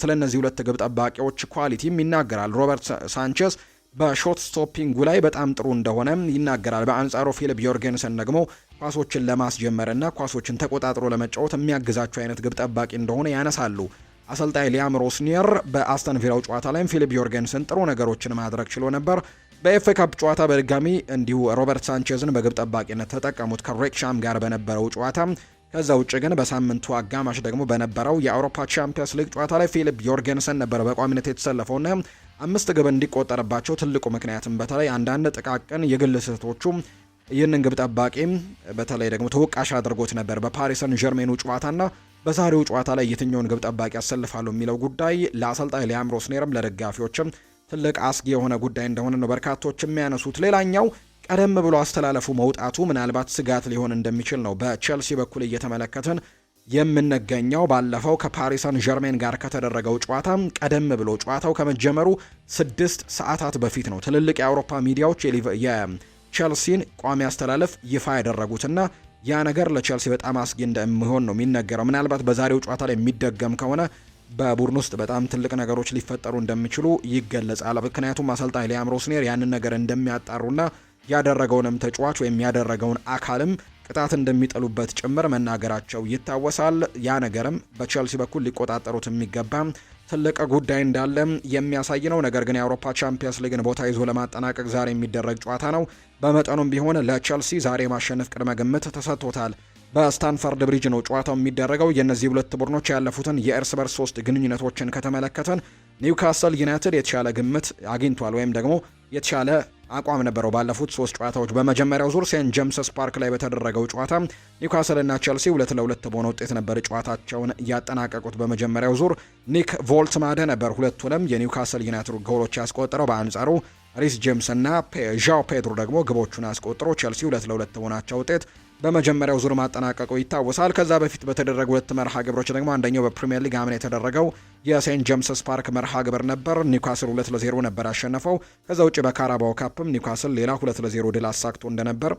[SPEAKER 1] ስለ እነዚህ ሁለት ግብ ጠባቂዎች ኳሊቲም ይናገራል። ሮበርት ሳንቼዝ በሾት ስቶፒንጉ ላይ በጣም ጥሩ እንደሆነ ይናገራል። በአንጻሩ ፊሊፕ ዮርጌንሰን ደግሞ ኳሶችን ለማስጀመርና ኳሶችን ተቆጣጥሮ ለመጫወት የሚያግዛቸው አይነት ግብ ጠባቂ እንደሆነ ያነሳሉ። አሰልጣኝ ሊያም ሮስኒየር በአስተን ቪላው ጨዋታ ላይም ፊሊፕ ዮርጌንሰን ጥሩ ነገሮችን ማድረግ ችሎ ነበር። በኤፍኤ ካፕ ጨዋታ በድጋሚ እንዲሁ ሮበርት ሳንቼዝን በግብ ጠባቂነት ተጠቀሙት ከሬክሻም ጋር በነበረው ጨዋታ። ከዛ ውጭ ግን በሳምንቱ አጋማሽ ደግሞ በነበረው የአውሮፓ ቻምፒየንስ ሊግ ጨዋታ ላይ ፊሊፕ ዮርጌንሰን ነበር በቋሚነት የተሰለፈውና 5 ግብ እንዲቆጠርባቸው ትልቁ ምክንያትም በተለይ አንዳንድ ጥቃቅን የግል ስህተቶቹም ይህንን ግብ ጠባቂም በተለይ ደግሞ ተወቃሽ አድርጎት ነበር። በፓሪስ ሰን ዠርሜኑ ጨዋታና በዛሬው ጨዋታ ላይ የትኛውን ግብ ጠባቂ ያሰልፋሉ የሚለው ጉዳይ ለአሰልጣኝ ሊያም ሮስኔርም ለደጋፊዎችም ትልቅ አስጊ የሆነ ጉዳይ እንደሆነ ነው በርካቶች የሚያነሱት። ሌላኛው ቀደም ብሎ አስተላለፉ መውጣቱ ምናልባት ስጋት ሊሆን እንደሚችል ነው በቼልሲ በኩል እየተመለከትን የምንገኘው። ባለፈው ከፓሪስ ሰን ዠርሜን ጋር ከተደረገው ጨዋታ ቀደም ብሎ ጨዋታው ከመጀመሩ 6 ሰዓታት በፊት ነው ትልልቅ የአውሮፓ ሚዲያዎች የቼልሲን ቋሚ አስተላለፍ ይፋ ያደረጉትና ያ ነገር ለቼልሲ በጣም አስጊ እንደሚሆን ነው የሚነገረው። ምናልባት በዛሬው ጨዋታ ላይ የሚደገም ከሆነ በቡድን ውስጥ በጣም ትልቅ ነገሮች ሊፈጠሩ እንደሚችሉ ይገለጻል። ምክንያቱም አሰልጣኝ ሊያም ሮስኔር ያንን ነገር እንደሚያጣሩና ያደረገውንም ተጫዋች ወይም ያደረገውን አካልም ቅጣት እንደሚጥሉበት ጭምር መናገራቸው ይታወሳል። ያ ነገርም በቼልሲ በኩል ሊቆጣጠሩት የሚገባ ትልቅ ጉዳይ እንዳለ የሚያሳይ ነው። ነገር ግን የአውሮፓ ቻምፒየንስ ሊግን ቦታ ይዞ ለማጠናቀቅ ዛሬ የሚደረግ ጨዋታ ነው። በመጠኑም ቢሆን ለቼልሲ ዛሬ ማሸነፍ ቅድመ ግምት ተሰጥቶታል። በስታንፈርድ ብሪጅ ነው ጨዋታው የሚደረገው። የእነዚህ ሁለት ቡድኖች ያለፉትን የእርስ በርስ 3 ግንኙነቶችን ከተመለከተን ኒውካስል ዩናይትድ የተሻለ ግምት አግኝቷል ወይም ደግሞ የተሻለ አቋም ነበረው ባለፉት 3 ጨዋታዎች። በመጀመሪያው ዙር ሴንት ጄምስስ ፓርክ ላይ በተደረገው ጨዋታ ኒውካስል እና ቼልሲ 2-2 በሆነ ውጤት ነበር ጨዋታቸውን ያጠናቀቁት። በመጀመሪያው ዙር ኒክ ቮልትማደ ነበር ሁለቱንም የኒውካስል ዩናይትድ ጎሎች ያስቆጠረው። በአንጻሩ ሪስ ጄምስ እና ዣኦ ፔድሮ ደግሞ ግቦቹን አስቆጥሮ ቼልሲ 2-2 በሆናቸው ውጤት በመጀመሪያው ዙር ማጠናቀቁ ይታወሳል። ከዛ በፊት በተደረጉ 2 መርሃ ግብሮች ደግሞ አንደኛው በፕሪሚየር ሊግ አምና የተደረገው የሴንት ጄምስስ ፓርክ መርሃ ግብር ነበር። ኒውካስል 2-0 ነበር ያሸነፈው። ከዛ ውጭ በካራባው ካፕም ኒውካስል ሌላ 2-0 ድል አሳክቶ እንደነበር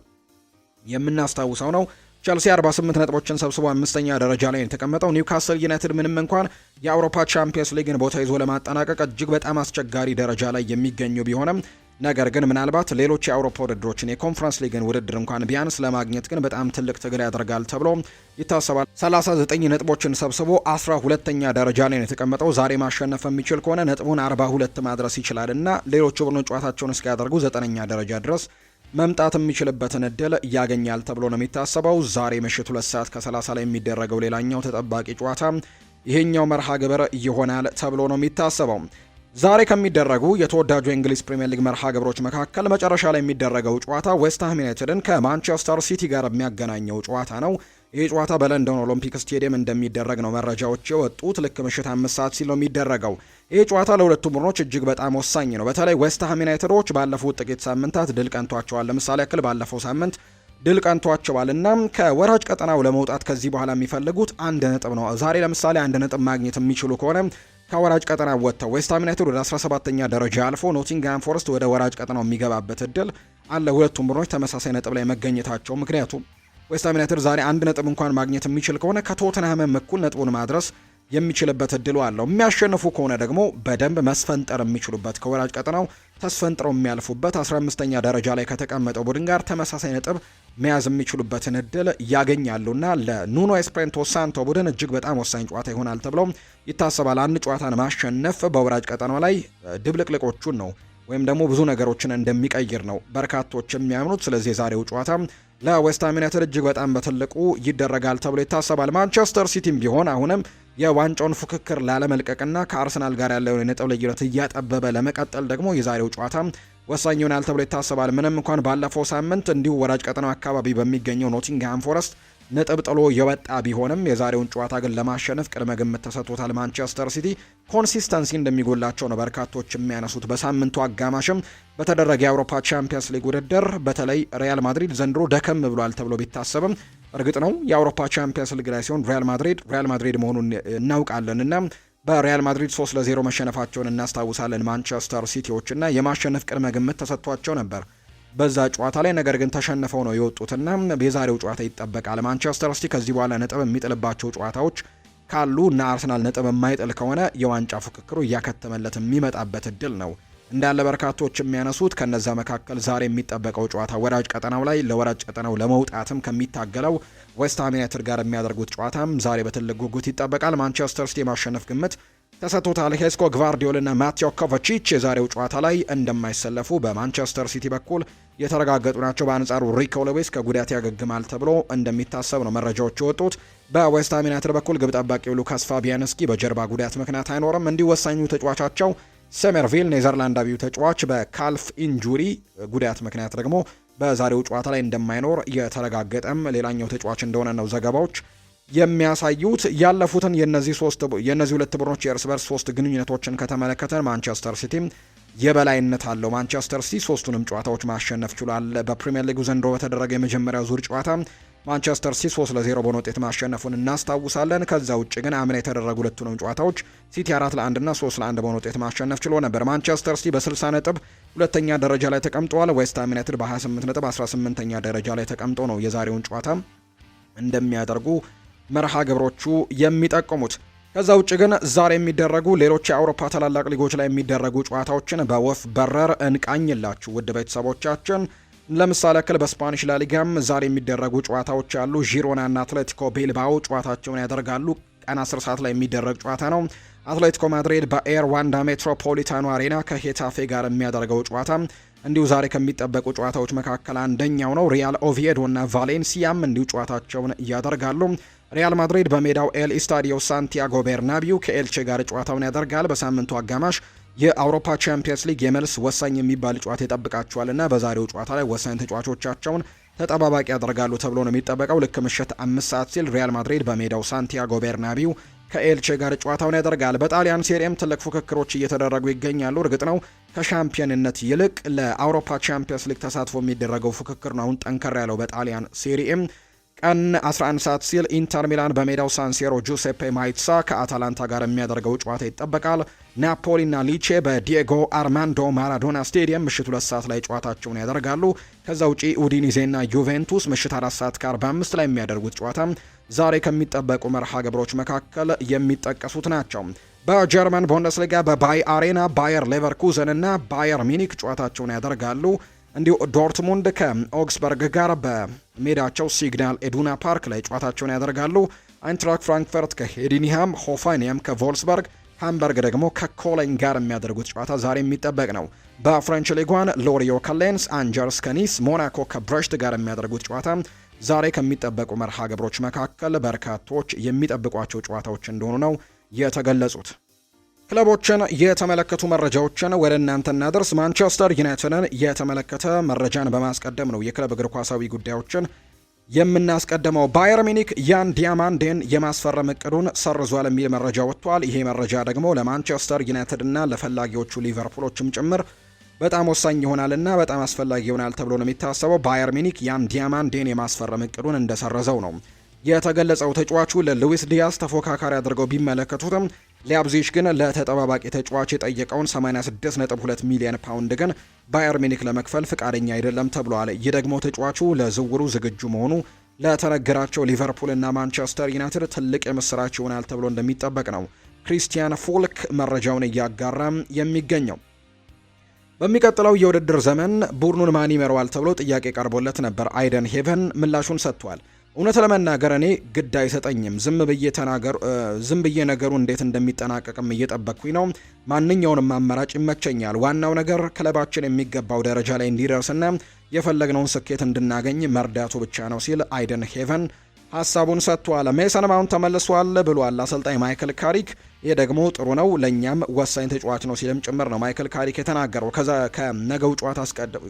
[SPEAKER 1] የምናስታውሰው ነው። ቼልሲ 48 ነጥቦችን ሰብስቦ 5ኛ ደረጃ ላይ የተቀመጠው። ኒውካስል ዩናይትድ ምንም እንኳን የአውሮፓ ቻምፒየንስ ሊግን ቦታ ይዞ ለማጠናቀቅ እጅግ በጣም አስቸጋሪ ደረጃ ላይ የሚገኙ ቢሆንም ነገር ግን ምናልባት ሌሎች የአውሮፓ ውድድሮችን የኮንፈረንስ ሊግን ውድድር እንኳን ቢያንስ ለማግኘት ግን በጣም ትልቅ ትግል ያደርጋል ተብሎ ይታሰባል። 39 ነጥቦችን ሰብስቦ 12ኛ ደረጃ ላይ ነው የተቀመጠው። ዛሬ ማሸነፍ የሚችል ከሆነ ነጥቡን 42 ማድረስ ይችላል እና ሌሎች ቡድኖች ጨዋታቸውን እስኪያደርጉ 9ኛ ደረጃ ድረስ መምጣት የሚችልበትን እድል ያገኛል ተብሎ ነው የሚታሰበው። ዛሬ ምሽት 2 ሰዓት ከ30 ላይ የሚደረገው ሌላኛው ተጠባቂ ጨዋታ ይሄኛው መርሃ ግብር ይሆናል ተብሎ ነው የሚታሰበው። ዛሬ ከሚደረጉ የተወዳጁ የእንግሊዝ ፕሪሚየር ሊግ መርሃ ግብሮች መካከል መጨረሻ ላይ የሚደረገው ጨዋታ ዌስትሃም ዩናይትድን ከማንቸስተር ሲቲ ጋር የሚያገናኘው ጨዋታ ነው። ይህ ጨዋታ በለንደን ኦሎምፒክ ስቴዲየም እንደሚደረግ ነው መረጃዎች የወጡት። ልክ ምሽት 5 ሰዓት ሲል ነው የሚደረገው። ይህ ጨዋታ ለሁለቱም ቡድኖች እጅግ በጣም ወሳኝ ነው። በተለይ ዌስትሃም ዩናይትዶች ባለፉት ጥቂት ሳምንታት ድል ቀንቷቸዋል። ለምሳሌ ያክል ባለፈው ሳምንት ድል ቀንቷቸዋል እና ከወራጅ ቀጠናው ለመውጣት ከዚህ በኋላ የሚፈልጉት 1 ነጥብ ነው። ዛሬ ለምሳሌ 1 ነጥብ ማግኘት የሚችሉ ከሆነ ከወራጅ ቀጠና ወጥተው ዌስትሃም ዩናይትድ ወደ 17ኛ ደረጃ አልፎ ኖቲንግሃም ፎረስት ወደ ወራጅ ቀጠናው የሚገባበት እድል አለ። ሁለቱም ቡድኖች ተመሳሳይ ነጥብ ላይ መገኘታቸው ምክንያቱም ዌስትሃም ዩናይትድ ዛሬ 1 ነጥብ እንኳን ማግኘት የሚችል ከሆነ ከቶተንሃም እኩል ነጥቡን ማድረስ የሚችልበት እድሉ አለው። የሚያሸንፉ ከሆነ ደግሞ በደንብ መስፈንጠር የሚችሉበት ከወራጅ ቀጠናው ተስፈንጥረው የሚያልፉበት 15ኛ ደረጃ ላይ ከተቀመጠው ቡድን ጋር ተመሳሳይ ነጥብ መያዝ የሚችሉበትን እድል ያገኛሉና ለኑኖ ኤስፕሬንቶ ሳንቶ ቡድን እጅግ በጣም ወሳኝ ጨዋታ ይሆናል ተብሎ ይታሰባል። አንድ ጨዋታን ማሸነፍ በወራጅ ቀጠናው ላይ ድብልቅልቆቹን ነው ወይም ደግሞ ብዙ ነገሮችን እንደሚቀይር ነው በርካቶች የሚያምኑት። ስለዚህ የዛሬው ጨዋታ ለዌስትሃም ዩናይትድ እጅግ በጣም በትልቁ ይደረጋል ተብሎ ይታሰባል። ማንቸስተር ሲቲም ቢሆን አሁንም የዋንጫውን ፉክክር ላለመልቀቅና ከአርሰናል ጋር ያለውን የነጥብ ልዩነት እያጠበበ ለመቀጠል ደግሞ የዛሬው ጨዋታ ወሳኝ ይሆናል ተብሎ ይታሰባል። ምንም እንኳን ባለፈው ሳምንት እንዲሁ ወራጅ ቀጠናው አካባቢ በሚገኘው ኖቲንግሃም ፎረስት ነጥብ ጥሎ የወጣ ቢሆንም የዛሬውን ጨዋታ ግን ለማሸነፍ ቅድመ ግምት ተሰጥቶታል። ማንቸስተር ሲቲ ኮንሲስተንሲ እንደሚጎላቸው ነው በርካቶች የሚያነሱት። በሳምንቱ አጋማሽም በተደረገ የአውሮፓ ቻምፒየንስ ሊግ ውድድር በተለይ ሪያል ማድሪድ ዘንድሮ ደከም ብሏል ተብሎ ቢታሰብም እርግጥ ነው የአውሮፓ ቻምፒየንስ ሊግ ላይ ሲሆን ሪያል ማድሪድ መሆኑን እናውቃለን እና በሪያል ማድሪድ 3-0 መሸነፋቸውን እናስታውሳለን። ማንቸስተር ሲቲዎችና የማሸነፍ ቅድመ ግምት ተሰጥቷቸው ነበር በዛ ጨዋታ ላይ ነገር ግን ተሸንፈው ነው የወጡትና የዛሬው ጨዋታ ይጠበቃል። ማንቸስተር ሲቲ ከዚህ በኋላ ነጥብ የሚጥልባቸው ጨዋታዎች ካሉ እና አርሰናል ነጥብ የማይጥል ከሆነ የዋንጫ ፉክክሩ እያከተመለት የሚመጣበት እድል ነው እንዳለ በርካቶች የሚያነሱት። ከነዛ መካከል ዛሬ የሚጠበቀው ጨዋታ ወራጅ ቀጠናው ላይ ለወራጅ ቀጠናው ለመውጣትም ከሚታገለው ዌስትሃም ዩናይትድ ጋር የሚያደርጉት ጨዋታም ዛሬ በትልቅ ጉጉት ይጠበቃል። ማንቸስተር ሲቲ የማሸነፍ ግምት ተሰጥቶታል። ሄስኮ ግቫርዲዮል እና ማቴዮ ኮቫቺች የዛሬው ጨዋታ ላይ እንደማይሰለፉ በማንቸስተር ሲቲ በኩል የተረጋገጡ ናቸው። በአንጻሩ ሪኮ ሎዌስ ከጉዳት ያገግማል ተብሎ እንደሚታሰብ ነው መረጃዎች የወጡት። በዌስትሃም ዩናይትድ በኩል ግብ ጠባቂው ሉካስ ፋቢያንስኪ በጀርባ ጉዳት ምክንያት አይኖርም። እንዲሁ ወሳኙ ተጫዋቻቸው ሰመርቪል ኔዘርላንዳዊው ተጫዋች በካልፍ ኢንጁሪ ጉዳት ምክንያት ደግሞ በዛሬው ጨዋታ ላይ እንደማይኖር የተረጋገጠም ሌላኛው ተጫዋች እንደሆነ ነው ዘገባዎች የሚያሳዩት። ያለፉትን የነዚህ ሁለት ቡድኖች የእርስ በርስ 3 ግንኙነቶችን ከተመለከተን ማንቸስተር ሲቲ የበላይነት አለው። ማንቸስተር ሲቲ 3ቱንም ጨዋታዎች ማሸነፍ ችሏል። በፕሪሚየር ሊጉ ዘንድሮ በተደረገ የመጀመሪያው ዙር ጨዋታ ማንቸስተር ሲቲ 3-0 በሆነ ውጤት ማሸነፉን እናስታውሳለን። ከዛ ውጭ ግን አምና የተደረጉ ሁለቱንም ጨዋታዎች ሲቲ 4-1 እና 3-1 በሆነ ውጤት ማሸነፍ ችሎ ነበር። ማንቸስተር ሲቲ በ60 ነጥብ ሁለተኛ ደረጃ ላይ ተቀምጧል። ዌስትሃም ዩናይትድ በ28 ነጥብ 18ኛ ደረጃ ላይ ተቀምጦ ነው የዛሬውን ጨዋታ እንደሚያደርጉ መርሃ ግብሮቹ የሚጠቁሙት። ከዛ ውጭ ግን ዛሬ የሚደረጉ ሌሎች የአውሮፓ ታላላቅ ሊጎች ላይ የሚደረጉ ጨዋታዎችን በወፍ በረር እንቃኝላችሁ ውድ ቤተሰቦቻችን። ለምሳሌ ያክል በስፓኒሽ ላሊጋም ዛሬ የሚደረጉ ጨዋታዎች አሉ። ዢሮና እና አትሌቲኮ ቤልባኦ ጨዋታቸውን ያደርጋሉ። ቀን 10 ሰዓት ላይ የሚደረግ ጨዋታ ነው። አትሌቲኮ ማድሪድ በኤር ዋንዳ ሜትሮፖሊታኖ አሬና ከሄታፌ ጋር የሚያደርገው ጨዋታ እንዲሁ ዛሬ ከሚጠበቁ ጨዋታዎች መካከል አንደኛው ነው። ሪያል ኦቪዬዶ እና ቫሌንሲያም እንዲሁ ጨዋታቸውን ያደርጋሉ። ሪያል ማድሪድ በሜዳው ኤል ኢስታዲዮ ሳንቲያጎ ቤርናቢው ከኤልቼ ጋር ጨዋታውን ያደርጋል። በሳምንቱ አጋማሽ የአውሮፓ ቻምፒየንስ ሊግ የመልስ ወሳኝ የሚባል ጨዋታ ይጠብቃቸዋልና በዛሬው ጨዋታ ላይ ወሳኝ ተጫዋቾቻቸውን ተጠባባቂ ያደርጋሉ ተብሎ ነው የሚጠበቀው። ልክ ምሽት 5 ሰዓት ሲል ሪያል ማድሪድ በሜዳው ሳንቲያጎ ቤርናቢው ከኤልቼ ጋር ጨዋታውን ያደርጋል። በጣሊያን ሴሪኤም ትልቅ ፉክክሮች እየተደረጉ ይገኛሉ። እርግጥ ነው ከሻምፒዮንነት ይልቅ ለአውሮፓ ቻምፒየንስ ሊግ ተሳትፎ የሚደረገው ፉክክር ነው አሁን ጠንከር ያለው በጣሊያን ሴሪኤም። ቀን 11 ሰዓት ሲል ኢንተር ሚላን በሜዳው ሳንሴሮ ጁሴፔ ማይትሳ ከአታላንታ ጋር የሚያደርገው ጨዋታ ይጠበቃል። ናፖሊና ሊቼ በዲየጎ አርማንዶ ማራዶና ስቴዲየም ምሽት 2 ሰዓት ላይ ጨዋታቸውን ያደርጋሉ። ከዛ ውጪ ኡዲኒዜና ዩቬንቱስ ምሽት 4 ሰዓት ከ45 ላይ የሚያደርጉት ጨዋታ ዛሬ ከሚጠበቁ መርሃ ግብሮች መካከል የሚጠቀሱት ናቸው። በጀርመን ቡንደስሊጋ በባይ አሬና ባየር ሌቨርኩዘን እና ባየር ሚኒክ ጨዋታቸውን ያደርጋሉ። እንዲሁ ዶርትሙንድ ከኦግስበርግ ጋር በሜዳቸው ሲግናል ኤዱና ፓርክ ላይ ጨዋታቸውን ያደርጋሉ። አይንትራክ ፍራንክፈርት ከሄዲንሃም፣ ሆፋኒየም ከቮልስበርግ፣ ሃምበርግ ደግሞ ከኮሎኝ ጋር የሚያደርጉት ጨዋታ ዛሬ የሚጠበቅ ነው። በፍሬንች ሊጓን ሎሪዮ ከሌንስ፣ አንጀርስ ከኒስ፣ ሞናኮ ከብረሽት ጋር የሚያደርጉት ጨዋታ ዛሬ ከሚጠበቁ መርሃ ግብሮች መካከል በርካቶች የሚጠብቋቸው ጨዋታዎች እንደሆኑ ነው የተገለጹት። ክለቦችን የተመለከቱ መረጃዎችን ወደ እናንተ እናደርስ። ማንቸስተር ዩናይትድን የተመለከተ መረጃን በማስቀደም ነው የክለብ እግር ኳሳዊ ጉዳዮችን የምናስቀድመው። ባየር ሚኒክ ያን ዲያማንዴን የማስፈረም እቅዱን ሰርዟል የሚል መረጃ ወጥቷል። ይሄ መረጃ ደግሞ ለማንቸስተር ዩናይትድ እና ለፈላጊዎቹ ሊቨርፑሎችም ጭምር በጣም ወሳኝ ይሆናልና በጣም አስፈላጊ ይሆናል ተብሎ ነው የሚታሰበው። ባየር ሚኒክ ያን ዲያማንዴን የማስፈረም እቅዱን እንደሰረዘው ነው የተገለጸው። ተጫዋቹ ለሉዊስ ዲያስ ተፎካካሪ አድርገው ቢመለከቱትም ሊያብዚሽ ግን ለተጠባባቂ ተጫዋች የጠየቀውን 86.2 ሚሊዮን ፓውንድ ግን ባየር ሚኒክ ለመክፈል ፍቃደኛ አይደለም ተብሏል። ይህ ደግሞ ተጫዋቹ ለዝውውሩ ዝግጁ መሆኑ ለተነገራቸው ሊቨርፑል እና ማንቸስተር ዩናይትድ ትልቅ የምስራች ይሆናል ተብሎ እንደሚጠበቅ ነው ክሪስቲያን ፎልክ መረጃውን እያጋራም የሚገኘው። በሚቀጥለው የውድድር ዘመን ቡድኑን ማን ይመራዋል ተብሎ ጥያቄ ቀርቦለት ነበር። አይደን ሄቨን ምላሹን ሰጥቷል። እውነት ለመናገር እኔ ግድ አይሰጠኝም። ዝም ብዬ ነገሩ እንዴት እንደሚጠናቀቅም እየጠበቅኩኝ ነው። ማንኛውንም አማራጭ ይመቸኛል። ዋናው ነገር ክለባችን የሚገባው ደረጃ ላይ እንዲደርስና የፈለግነውን ስኬት እንድናገኝ መርዳቱ ብቻ ነው ሲል አይደን ሄቨን ሀሳቡን ሰጥቷል። ሜሰን ማውንት ተመልሷል ብሏል አሰልጣኝ ማይክል ካሪክ። ይህ ደግሞ ጥሩ ነው፣ ለእኛም ወሳኝ ተጫዋች ነው ሲልም ጭምር ነው ማይክል ካሪክ የተናገረው።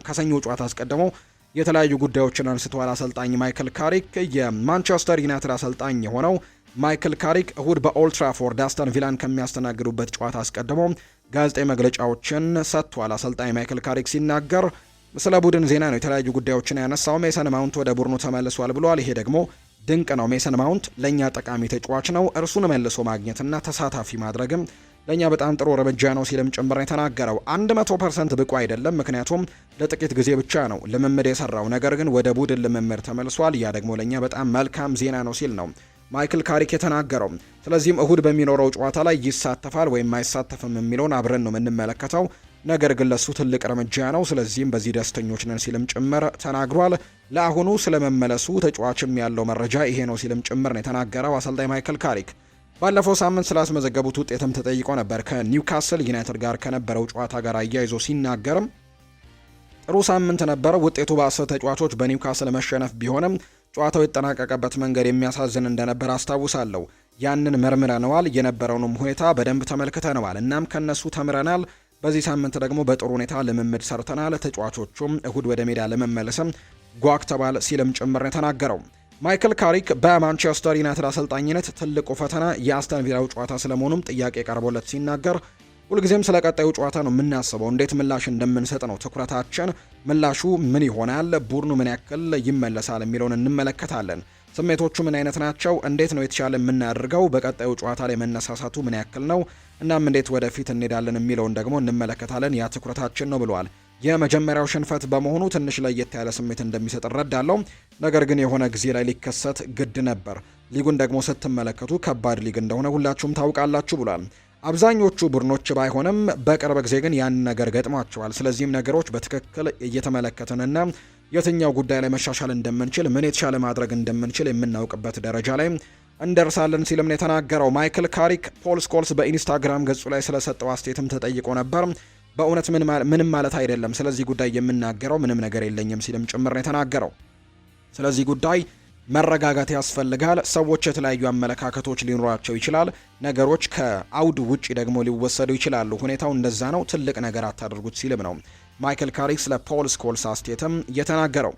[SPEAKER 1] ከሰኞ ጨዋታ አስቀድሞ የተለያዩ ጉዳዮችን አንስተዋል አሰልጣኝ ማይክል ካሪክ። የማንቸስተር ዩናይትድ አሰልጣኝ የሆነው ማይክል ካሪክ እሁድ በኦልትራፎርድ አስተን ቪላን ከሚያስተናግዱበት ጨዋታ አስቀድሞ ጋዜጣዊ መግለጫዎችን ሰጥቷል። አሰልጣኝ ማይክል ካሪክ ሲናገር ስለ ቡድን ዜና ነው የተለያዩ ጉዳዮችን ያነሳው። ሜሰን ማውንት ወደ ቡድኑ ተመልሷል ብሏል። ይሄ ደግሞ ድንቅ ነው። ሜሰን ማውንት ለእኛ ጠቃሚ ተጫዋች ነው። እርሱን መልሶ ማግኘትና ተሳታፊ ማድረግም ለእኛ በጣም ጥሩ እርምጃ ነው ሲልም ጭምር ነው የተናገረው። 100% ብቁ አይደለም፣ ምክንያቱም ለጥቂት ጊዜ ብቻ ነው ልምምድ የሰራው። ነገር ግን ወደ ቡድን ልምምድ ተመልሷል። ያ ደግሞ ለእኛ በጣም መልካም ዜና ነው ሲል ነው ማይክል ካሪክ የተናገረው። ስለዚህም እሁድ በሚኖረው ጨዋታ ላይ ይሳተፋል ወይም አይሳተፍም የሚለውን አብረን ነው የምንመለከተው። ነገር ግን ለሱ ትልቅ እርምጃ ነው። ስለዚህም በዚህ ደስተኞች ነን ሲልም ጭምር ተናግሯል። ለአሁኑ ስለመመለሱ ተጫዋችም ያለው መረጃ ይሄ ነው ሲልም ጭምር ነው የተናገረው አሰልጣኝ ማይክል ካሪክ። ባለፈው ሳምንት ስላስመዘገቡት ውጤትም ተጠይቆ ነበር። ከኒውካስል ዩናይትድ ጋር ከነበረው ጨዋታ ጋር አያይዞ ሲናገርም ጥሩ ሳምንት ነበረ። ውጤቱ በ10 ተጫዋቾች በኒውካስል መሸነፍ ቢሆንም ጨዋታው የተጠናቀቀበት መንገድ የሚያሳዝን እንደነበር አስታውሳለሁ። ያንን መርምረነዋል፣ የነበረውንም ሁኔታ በደንብ ተመልክተነዋል። እናም ከነሱ ተምረናል። በዚህ ሳምንት ደግሞ በጥሩ ሁኔታ ልምምድ ሰርተናል፣ ተጫዋቾቹም እሁድ ወደ ሜዳ ለመመለስም ጓግተዋል ሲልም ጭምር የተናገረው ማይክል ካሪክ በማንቸስተር ዩናይትድ አሰልጣኝነት ትልቁ ፈተና የአስተን ቪላው ጨዋታ ስለመሆኑም ጥያቄ ቀርቦለት ሲናገር ሁልጊዜም ስለ ቀጣዩ ጨዋታ ነው የምናስበው፣ እንዴት ምላሽ እንደምንሰጥ ነው ትኩረታችን፣ ምላሹ ምን ይሆናል፣ ቡድኑ ምን ያክል ይመለሳል የሚለውን እንመለከታለን። ስሜቶቹ ምን አይነት ናቸው፣ እንዴት ነው የተሻለ የምናደርገው፣ በቀጣዩ ጨዋታ ላይ መነሳሳቱ ምን ያክል ነው፣ እናም እንዴት ወደፊት እንሄዳለን የሚለውን ደግሞ እንመለከታለን። ያ ትኩረታችን ነው ብለዋል። የመጀመሪያው ሽንፈት በመሆኑ ትንሽ ለየት ያለ ስሜት እንደሚሰጥ እረዳለሁ፣ ነገር ግን የሆነ ጊዜ ላይ ሊከሰት ግድ ነበር። ሊጉን ደግሞ ስትመለከቱ ከባድ ሊግ እንደሆነ ሁላችሁም ታውቃላችሁ ብሏል። አብዛኞቹ ቡድኖች ባይሆንም በቅርብ ጊዜ ግን ያን ነገር ገጥሟቸዋል። ስለዚህም ነገሮች በትክክል እየተመለከትንና የትኛው ጉዳይ ላይ መሻሻል እንደምንችል፣ ምን የተሻለ ማድረግ እንደምንችል የምናውቅበት ደረጃ ላይ እንደርሳለን ሲልም ነው የተናገረው። ማይክል ካሪክ ፖል ስኮልስ በኢንስታግራም ገጹ ላይ ስለሰጠው አስተያየትም ተጠይቆ ነበር። በእውነት ምንም ማለት አይደለም፣ ስለዚህ ጉዳይ የምናገረው ምንም ነገር የለኝም ሲልም ጭምር ነው የተናገረው። ስለዚህ ጉዳይ መረጋጋት ያስፈልጋል። ሰዎች የተለያዩ አመለካከቶች ሊኖራቸው ይችላል። ነገሮች ከአውድ ውጪ ደግሞ ሊወሰዱ ይችላሉ። ሁኔታው እንደዛ ነው። ትልቅ ነገር አታደርጉት ሲልም ነው ማይክል ካሪክ ስለ ፖል ስኮልስ አስተያየትም የተናገረው።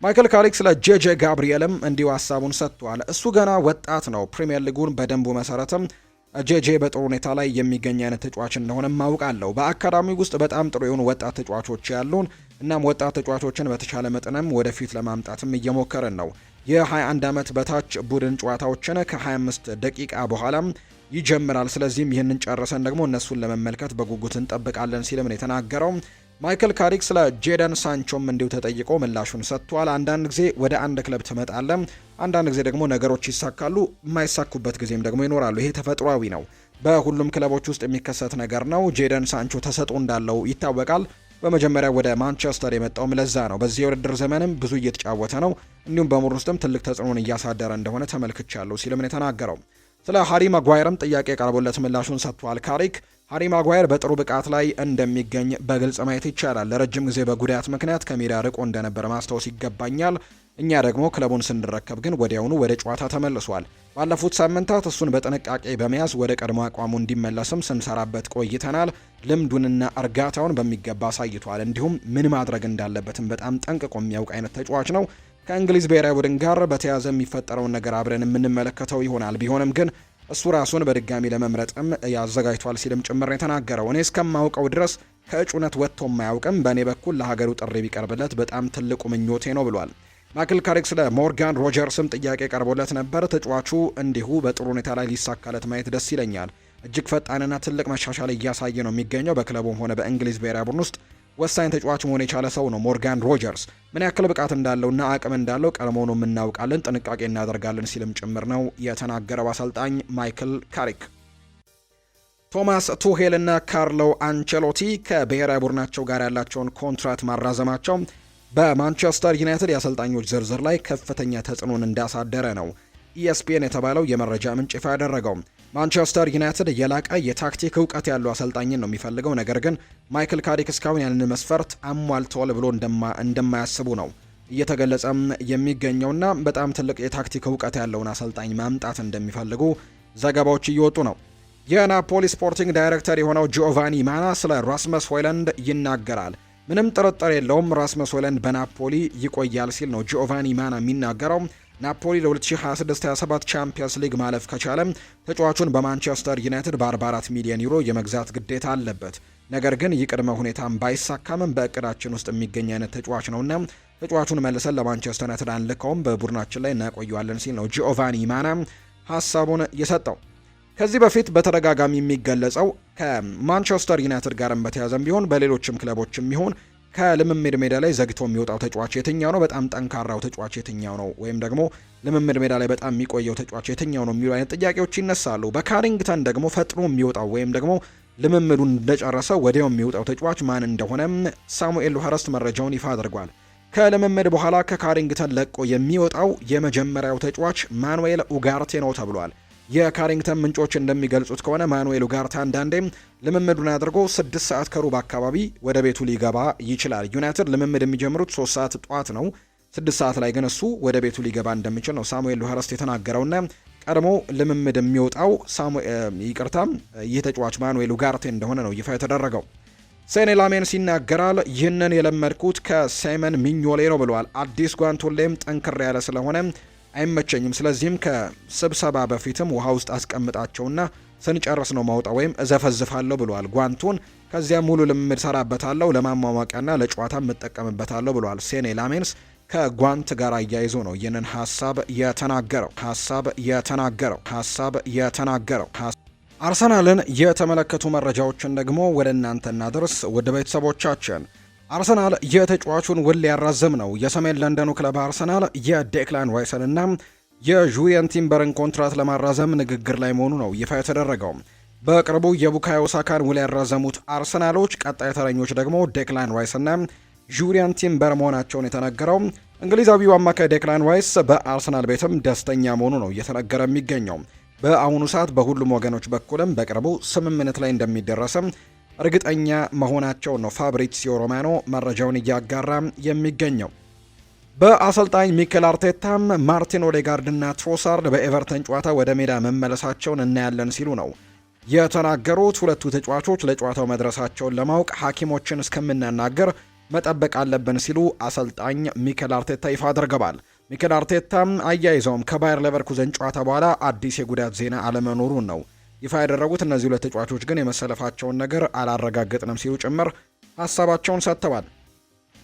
[SPEAKER 1] ማይክል ካሪክ ስለ ጄጄ ጋብሪኤልም እንዲሁ ሀሳቡን ሰጥቷል። እሱ ገና ወጣት ነው። ፕሪሚየር ሊጉን በደንቡ መሰረትም ጄጄ በጥሩ ሁኔታ ላይ የሚገኝ አይነት ተጫዋች እንደሆነ ማውቃለሁ። በአካዳሚ ውስጥ በጣም ጥሩ የሆኑ ወጣት ተጫዋቾች ያሉን፣ እናም ወጣት ተጫዋቾችን በተሻለ መጠንም ወደፊት ለማምጣትም እየሞከርን ነው። የ21 ዓመት በታች ቡድን ጨዋታዎችን ከ25 ደቂቃ በኋላም ይጀምራል። ስለዚህም ይህንን ጨርሰን ደግሞ እነሱን ለመመልከት በጉጉት እንጠብቃለን ሲልም ነው የተናገረው። ማይክል ካሪክ ስለ ጄደን ሳንቾም እንዲሁ ተጠይቆ ምላሹን ሰጥቷል። አንዳንድ ጊዜ ወደ አንድ ክለብ ትመጣለ፣ አንዳንድ ጊዜ ደግሞ ነገሮች ይሳካሉ፣ የማይሳኩበት ጊዜም ደግሞ ይኖራሉ። ይሄ ተፈጥሯዊ ነው፣ በሁሉም ክለቦች ውስጥ የሚከሰት ነገር ነው። ጄደን ሳንቾ ተሰጥኦ እንዳለው ይታወቃል። በመጀመሪያ ወደ ማንቸስተር የመጣውም ለዛ ነው። በዚህ የውድድር ዘመንም ብዙ እየተጫወተ ነው፣ እንዲሁም በሙድ ውስጥም ትልቅ ተጽዕኖን እያሳደረ እንደሆነ ተመልክቻለሁ ሲልም ነው የተናገረው። ስለ ሃሪ ማጓየርም ጥያቄ ቀርቦለት ምላሹን ሰጥቷል ካሪክ። ሃሪ ማጓየር በጥሩ ብቃት ላይ እንደሚገኝ በግልጽ ማየት ይቻላል። ለረጅም ጊዜ በጉዳት ምክንያት ከሜዳ ርቆ እንደነበረ ማስታወስ ይገባኛል። እኛ ደግሞ ክለቡን ስንረከብ ግን ወዲያውኑ ወደ ጨዋታ ተመልሷል። ባለፉት ሳምንታት እሱን በጥንቃቄ በመያዝ ወደ ቀድሞ አቋሙ እንዲመለስም ስንሰራበት ቆይተናል። ልምዱንና እርጋታውን በሚገባ አሳይቷል። እንዲሁም ምን ማድረግ እንዳለበትም በጣም ጠንቅቆ የሚያውቅ አይነት ተጫዋች ነው። ከእንግሊዝ ብሔራዊ ቡድን ጋር በተያያዘ የሚፈጠረውን ነገር አብረን የምንመለከተው ይሆናል። ቢሆንም ግን እሱ ራሱን በድጋሚ ለመምረጥም ያዘጋጅቷል ሲልም ጭምር የተናገረው። እኔ እስከማውቀው ድረስ ከእጩነት ወጥቶ የማያውቅም። በእኔ በኩል ለሀገሩ ጥሪ ቢቀርብለት በጣም ትልቁ ምኞቴ ነው ብሏል። ማይክል ካሪክ ስለ ሞርጋን ሮጀርስም ጥያቄ ቀርቦለት ነበር። ተጫዋቹ እንዲሁ በጥሩ ሁኔታ ላይ ሊሳካለት ማየት ደስ ይለኛል። እጅግ ፈጣንና ትልቅ መሻሻል እያሳየ ነው የሚገኘው። በክለቡም ሆነ በእንግሊዝ ብሔራዊ ቡድን ውስጥ ወሳኝ ተጫዋች መሆን የቻለ ሰው ነው ሞርጋን ሮጀርስ። ምን ያክል ብቃት እንዳለውና አቅም እንዳለው ቀድሞውኑ የምናውቃለን፣ ጥንቃቄ እናደርጋለን ሲልም ጭምር ነው የተናገረው አሰልጣኝ ማይክል ካሪክ። ቶማስ ቱሄል እና ካርሎ አንቸሎቲ ከብሔራዊ ቡድናቸው ጋር ያላቸውን ኮንትራት ማራዘማቸው በማንቸስተር ዩናይትድ የአሰልጣኞች ዝርዝር ላይ ከፍተኛ ተጽዕኖን እንዳሳደረ ነው ኢኤስፒኤን የተባለው የመረጃ ምንጭ ይፋ ያደረገው። ማንቸስተር ዩናይትድ የላቀ የታክቲክ እውቀት ያለው አሰልጣኝን ነው የሚፈልገው። ነገር ግን ማይክል ካሪክ እስካሁን ያንን መስፈርት አሟልተዋል ብሎ እንደማያስቡ ነው እየተገለጸም የሚገኘውና በጣም ትልቅ የታክቲክ እውቀት ያለውን አሰልጣኝ ማምጣት እንደሚፈልጉ ዘገባዎች እየወጡ ነው። የናፖሊ ስፖርቲንግ ዳይሬክተር የሆነው ጂኦቫኒ ማና ስለ ራስመስ ሆይለንድ ይናገራል። ምንም ጥርጥር የለውም ራስመስ ሆይለንድ በናፖሊ ይቆያል ሲል ነው ጂኦቫኒ ማና የሚናገረው። ናፖሊ ለ2026-27 ቻምፒየንስ ሊግ ማለፍ ከቻለ ተጫዋቹን በማንቸስተር ዩናይትድ በ44 ሚሊዮን ዩሮ የመግዛት ግዴታ አለበት። ነገር ግን ይህ ቅድመ ሁኔታም ባይሳካምም በእቅዳችን ውስጥ የሚገኝ አይነት ተጫዋች ነውና ተጫዋቹን መልሰን ለማንቸስተር ዩናይትድ አንልከውም፣ በቡድናችን ላይ እናቆየዋለን ሲል ነው ጂኦቫኒ ማና ሀሳቡን የሰጠው። ከዚህ በፊት በተደጋጋሚ የሚገለጸው ከማንቸስተር ዩናይትድ ጋርም በተያዘም ቢሆን በሌሎችም ክለቦችም ቢሆን ከልምምድ ሜዳ ላይ ዘግቶ የሚወጣው ተጫዋች የትኛው ነው፣ በጣም ጠንካራው ተጫዋች የትኛው ነው፣ ወይም ደግሞ ልምምድ ሜዳ ላይ በጣም የሚቆየው ተጫዋች የትኛው ነው የሚሉ አይነት ጥያቄዎች ይነሳሉ። በካሪንግተን ደግሞ ፈጥኖ የሚወጣው ወይም ደግሞ ልምምዱን እንደጨረሰ ወዲያው የሚወጣው ተጫዋች ማን እንደሆነ ሳሙኤል ሉሃረስት መረጃውን ይፋ አድርጓል። ከልምምድ በኋላ ከካሪንግተን ለቆ የሚወጣው የመጀመሪያው ተጫዋች ማኑኤል ኡጋርቴ ነው ተብሏል። የካሪንግተን ምንጮች እንደሚገልጹት ከሆነ ማኑኤል ኡጋርቴ አንዳንዴም ልምምዱን አድርጎ 6 ሰዓት ከሩብ አካባቢ ወደ ቤቱ ሊገባ ይችላል። ዩናይትድ ልምምድ የሚጀምሩት 3 ሰዓት ጧት ነው። 6 ሰዓት ላይ ግን እሱ ወደ ቤቱ ሊገባ እንደሚችል ነው ሳሙኤል ሉሃረስት የተናገረውና ቀድሞ ልምምድ የሚወጣው ይህ ተጫዋች ማኑኤል ኡጋርቴ እንደሆነ ነው ይፋ የተደረገው። ሴኔ ላሜንስ ይናገራል። ይህንን የለመድኩት ከሳይመን ሚኞሌ ነው ብለዋል። አዲስ ጓንት ሁሌም ጠንክር ያለ ስለሆነ አይመቸኝም። ስለዚህም ከስብሰባ በፊትም ውሃ ውስጥ አስቀምጣቸውና ስንጨርስ ነው ማውጣ ወይም እዘፈዝፋለሁ ብለዋል። ጓንቱን ከዚያም ሙሉ ልምምድ ሰራበታለሁ፣ ለማሟሟቂያና ለጨዋታ እጠቀምበታለሁ ብለዋል። ሴኔ ላሜንስ ከጓንት ጋር አያይዞ ነው ይህንን ሀሳብ የተናገረው። አርሰናልን የተመለከቱ መረጃዎችን ደግሞ ወደ እናንተ እናድርስ ውድ ቤተሰቦቻችን። አርሰናል የተጫዋቹን ውል ሊያራዝም ነው። የሰሜን ለንደኑ ክለብ አርሰናል የዴክላን ራይስንና የጁሪየን ቲምበርን ኮንትራት ለማራዘም ንግግር ላይ መሆኑ ነው ይፋ የተደረገው። በቅርቡ የቡካዮ ሳካን ውል ያራዘሙት አርሰናሎች ቀጣይ ተረኞች ደግሞ ዴክላን ራይስና ጁሪየን ቲምበር መሆናቸውን የተነገረው። እንግሊዛዊው አማካይ ዴክላን ራይስ በአርሰናል ቤትም ደስተኛ መሆኑ ነው እየተነገረ የሚገኘው። በአሁኑ ሰዓት በሁሉም ወገኖች በኩልም በቅርቡ ስምምነት ላይ እንደሚደረስም እርግጠኛ መሆናቸውን ነው ፋብሪዚዮ ሮማኖ መረጃውን እያጋራ የሚገኘው። በአሰልጣኝ ሚኬል አርቴታም ማርቲን ኦዴጋርድና ትሮሳርድ በኤቨርተን ጨዋታ ወደ ሜዳ መመለሳቸውን እናያለን ሲሉ ነው የተናገሩት። ሁለቱ ተጫዋቾች ለጨዋታው መድረሳቸውን ለማወቅ ሐኪሞችን እስከምናናገር መጠበቅ አለብን ሲሉ አሰልጣኝ ሚኬል አርቴታ ይፋ አድርገዋል። ሚኬል አርቴታም አያይዘውም ከባየር ሌቨርኩዘን ጨዋታ በኋላ አዲስ የጉዳት ዜና አለመኖሩን ነው ይፋ ያደረጉት። እነዚህ ሁለት ተጫዋቾች ግን የመሰለፋቸውን ነገር አላረጋገጥንም ሲሉ ጭምር ሀሳባቸውን ሰጥተዋል።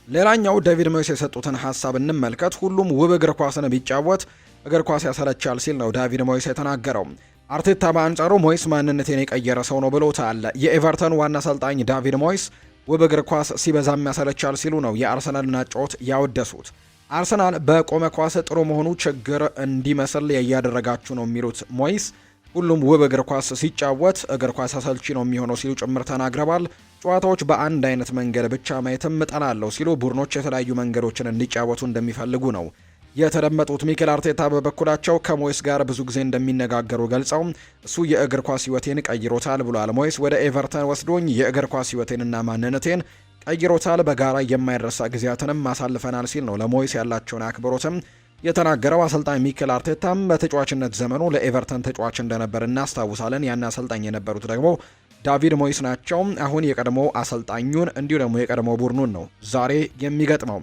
[SPEAKER 1] ሌላኛው ዴቪድ ሞይስ የሰጡትን ሀሳብ እንመልከት። ሁሉም ውብ እግር ኳስን ቢጫወት እግር ኳስ ያሰለቻል ሲል ነው ዴቪድ ሞይስ የተናገረው። አርቴታ በአንጻሩ ሞይስ ማንነቴን የቀየረ ሰው ነው ብሎታል። የኤቨርተን ዋና አሰልጣኝ ዴቪድ ሞይስ ውብ እግር ኳስ ሲበዛም ያሰለቻል ሲሉ ነው የአርሰናልን አጨዋወት ያወደሱት። አርሰናል በቆመ ኳስ ጥሩ መሆኑ ችግር እንዲመስል እያደረጋችሁ ነው የሚሉት ሞይስ ሁሉም ውብ እግር ኳስ ሲጫወት እግር ኳስ አሰልቺ ነው የሚሆነው ሲሉ ጭምር ተናግረዋል። ጨዋታዎች በአንድ አይነት መንገድ ብቻ ማየትም እጠላለሁ ሲሉ ቡድኖች የተለያዩ መንገዶችን እንዲጫወቱ እንደሚፈልጉ ነው የተደመጡት። ሚኬል አርቴታ በበኩላቸው ከሞይስ ጋር ብዙ ጊዜ እንደሚነጋገሩ ገልጸው እሱ የእግር ኳስ ሕይወቴን ቀይሮታል ብሏል። ሞይስ ወደ ኤቨርተን ወስዶኝ የእግር ኳስ ሕይወቴንና ማንነቴን ቀይሮታል፣ በጋራ የማይረሳ ጊዜያትንም ማሳልፈናል ሲል ነው ለሞይስ ያላቸውን አክብሮትም የተናገረው። አሰልጣኝ ሚኬል አርቴታም በተጫዋችነት ዘመኑ ለኤቨርተን ተጫዋች እንደነበር እናስታውሳለን። ያን አሰልጣኝ የነበሩት ደግሞ ዴቪድ ሞይስ ናቸው። አሁን የቀድሞ አሰልጣኙን እንዲሁ ደግሞ የቀድሞ ቡድኑን ነው ዛሬ የሚገጥመው።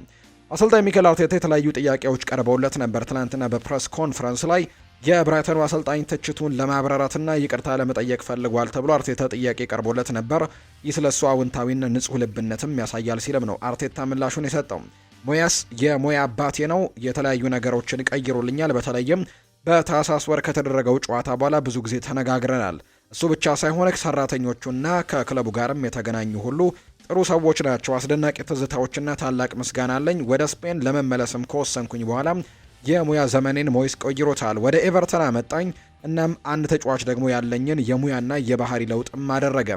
[SPEAKER 1] አሰልጣኝ ሚኬል አርቴታ የተለያዩ ጥያቄዎች ቀርበውለት ነበር። ትናንትና በፕሬስ ኮንፈረንስ ላይ የብራይተኑ አሰልጣኝ ትችቱን ለማብራራትና ይቅርታ ለመጠየቅ ፈልጓል ተብሎ አርቴታ ጥያቄ ቀርቦለት ነበር። ይህ ስለሱ አዎንታዊና ንጹሕ ልብነትም ያሳያል ሲልም ነው አርቴታ ምላሹን የሰጠው። ሞያስ የሞያ አባቴ ነው፣ የተለያዩ ነገሮችን ቀይሮልኛል። በተለይም በታህሳስ ወር ከተደረገው ጨዋታ በኋላ ብዙ ጊዜ ተነጋግረናል። እሱ ብቻ ሳይሆን ሰራተኞቹና ከክለቡ ጋርም የተገናኙ ሁሉ ጥሩ ሰዎች ናቸው። አስደናቂ ትዝታዎችና ታላቅ ምስጋና አለኝ። ወደ ስፔን ለመመለስም ከወሰንኩኝ በኋላ የሙያ ዘመኔን ሞይስ ቀይሮታል። ወደ ኤቨርተን አመጣኝ። እናም አንድ ተጫዋች ደግሞ ያለኝን የሙያና የባህሪ ለውጥም አደረገ።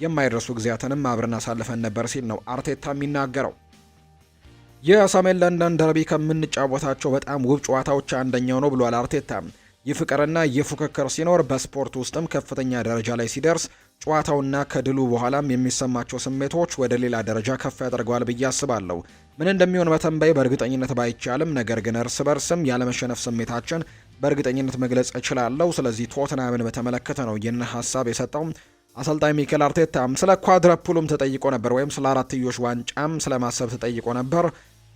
[SPEAKER 1] የማይረሱ ጊዜያትንም አብረን አሳልፈን ነበር ሲል ነው አርቴታ የሚናገረው። የሰሜን ለንደን ደርቢ ከምንጫወታቸው በጣም ውብ ጨዋታዎች አንደኛው ነው ብሏል አርቴታ። ይህ ፍቅርና ይህ ፉክክር ሲኖር በስፖርት ውስጥም ከፍተኛ ደረጃ ላይ ሲደርስ ጨዋታውና ከድሉ በኋላም የሚሰማቸው ስሜቶች ወደ ሌላ ደረጃ ከፍ ያደርገዋል ብዬ አስባለሁ። ምን እንደሚሆን መተንበይ በእርግጠኝነት ባይቻልም፣ ነገር ግን እርስ በርስም ያለመሸነፍ ስሜታችን በእርግጠኝነት መግለጽ እችላለሁ። ስለዚህ ቶትናምን በተመለከተ ነው ይህን ሀሳብ የሰጠው አሰልጣኝ ሚኬል አርቴታ። ስለ ኳድረፑሉም ተጠይቆ ነበር፣ ወይም ስለ አራትዮሽ ዋንጫም ስለ ማሰብ ተጠይቆ ነበር።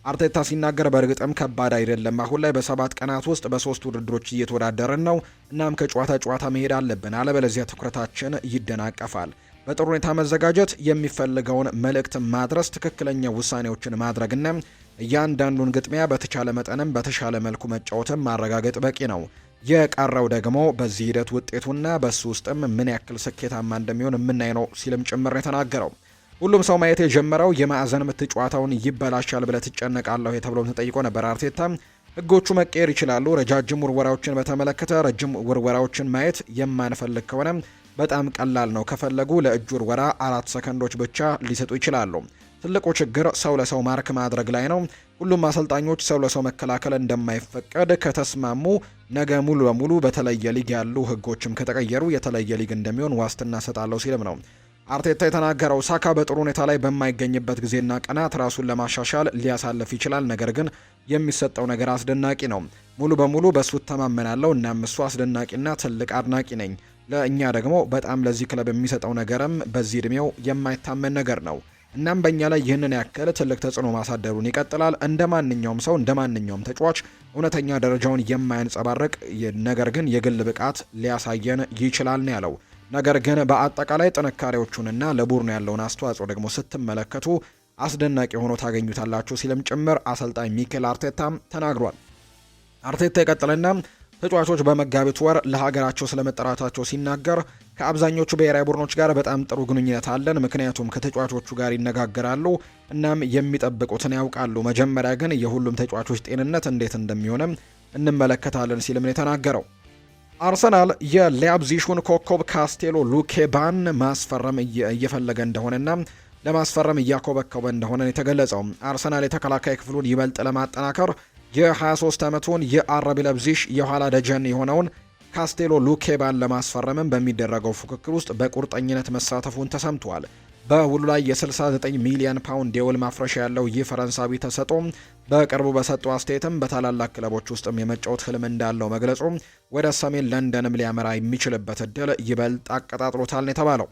[SPEAKER 1] አርቴታ ሲናገር በእርግጥም ከባድ አይደለም። አሁን ላይ በ7 ቀናት ውስጥ በ3 ውድድሮች እየተወዳደርን ነው። እናም ከጨዋታ ጨዋታ መሄድ አለብን፣ አለበለዚያ ትኩረታችን ይደናቀፋል። በጥሩ ሁኔታ መዘጋጀት፣ የሚፈልገውን መልእክት ማድረስ፣ ትክክለኛ ውሳኔዎችን ማድረግና እያንዳንዱን ግጥሚያ በተቻለ መጠንም በተሻለ መልኩ መጫወትም ማረጋገጥ በቂ ነው። የቀረው ደግሞ በዚህ ሂደት ውጤቱና በሱ ውስጥም ምን ያክል ስኬታማ እንደሚሆን የምናይ ነው ሲልም ጭምር የተናገረው። ሁሉም ሰው ማየት የጀመረው የማዕዘን ምት ጨዋታውን ይበላሻል ብለህ ትጨነቃለህ ተብሎም ተጠይቆ ነበር አርቴታ። ህጎቹ መቀየር ይችላሉ። ረጃጅም ውርወራዎችን በተመለከተ ረጅም ውርወራዎችን ማየት የማንፈልግ ከሆነ በጣም ቀላል ነው። ከፈለጉ ለእጅ ውርወራ 4 ሰከንዶች ብቻ ሊሰጡ ይችላሉ። ትልቁ ችግር ሰው ለሰው ማርክ ማድረግ ላይ ነው። ሁሉም አሰልጣኞች ሰው ለሰው መከላከል እንደማይፈቀድ ከተስማሙ ነገ ሙሉ በሙሉ በተለየ ሊግ ያሉ ህጎችም ከተቀየሩ የተለየ ሊግ እንደሚሆን ዋስትና ሰጣለሁ ሲልም ነው አርቴታ የተናገረው። ሳካ በጥሩ ሁኔታ ላይ በማይገኝበት ጊዜና ቀናት ራሱን ለማሻሻል ሊያሳልፍ ይችላል። ነገር ግን የሚሰጠው ነገር አስደናቂ ነው። ሙሉ በሙሉ በእሱ እተማመናለሁ። እናም እሱ አስደናቂና ትልቅ አድናቂ ነኝ። ለእኛ ደግሞ በጣም ለዚህ ክለብ የሚሰጠው ነገርም በዚህ እድሜው የማይታመን ነገር ነው። እናም በእኛ ላይ ይህንን ያክል ትልቅ ተጽዕኖ ማሳደሩን ይቀጥላል። እንደ ማንኛውም ሰው እንደ ማንኛውም ተጫዋች እውነተኛ ደረጃውን የማያንጸባርቅ ነገር ግን የግል ብቃት ሊያሳየን ይችላል ነው ያለው። ነገር ግን በአጠቃላይ ጥንካሬዎቹንና ለቡድኑ ያለውን አስተዋጽኦ ደግሞ ስትመለከቱ አስደናቂ ሆኖ ታገኙታላችሁ ሲልም ጭምር አሰልጣኝ ሚኬል አርቴታም ተናግሯል። አርቴታ ይቀጥልና ተጫዋቾች በመጋቢት ወር ለሀገራቸው ስለመጠራታቸው ሲናገር ከአብዛኞቹ ብሔራዊ ቡድኖች ጋር በጣም ጥሩ ግንኙነት አለን፣ ምክንያቱም ከተጫዋቾቹ ጋር ይነጋገራሉ እናም የሚጠብቁትን ያውቃሉ። መጀመሪያ ግን የሁሉም ተጫዋቾች ጤንነት እንዴት እንደሚሆንም እንመለከታለን ሲልም ነው የተናገረው። አርሰናል የሊያፕዚሹን ኮከብ ካስቴሎ ሉኬባን ማስፈረም እየፈለገ እንደሆነና ለማስፈረም እያኮበኮበ እንደሆነ የተገለጸው አርሰናል የተከላካይ ክፍሉን ይበልጥ ለማጠናከር የ23 ዓመቱን የአረቢ ለብዚሽ የኋላ ደጀን የሆነውን ካስቴሎ ሉኬባን ለማስፈረምም በሚደረገው ፉክክር ውስጥ በቁርጠኝነት መሳተፉን ተሰምቷል። በውሉ ላይ የ69 ሚሊዮን ፓውንድ የውል ማፍረሻ ያለው ይህ ፈረንሳዊ ተሰጥቶ በቅርቡ በሰጠው አስተያየትም በታላላቅ ክለቦች ውስጥም የመጫወት ህልም እንዳለው መግለጹ ወደ ሰሜን ለንደንም ሊያመራ የሚችልበት እድል ይበልጥ አቀጣጥሎታል ነው የተባለው።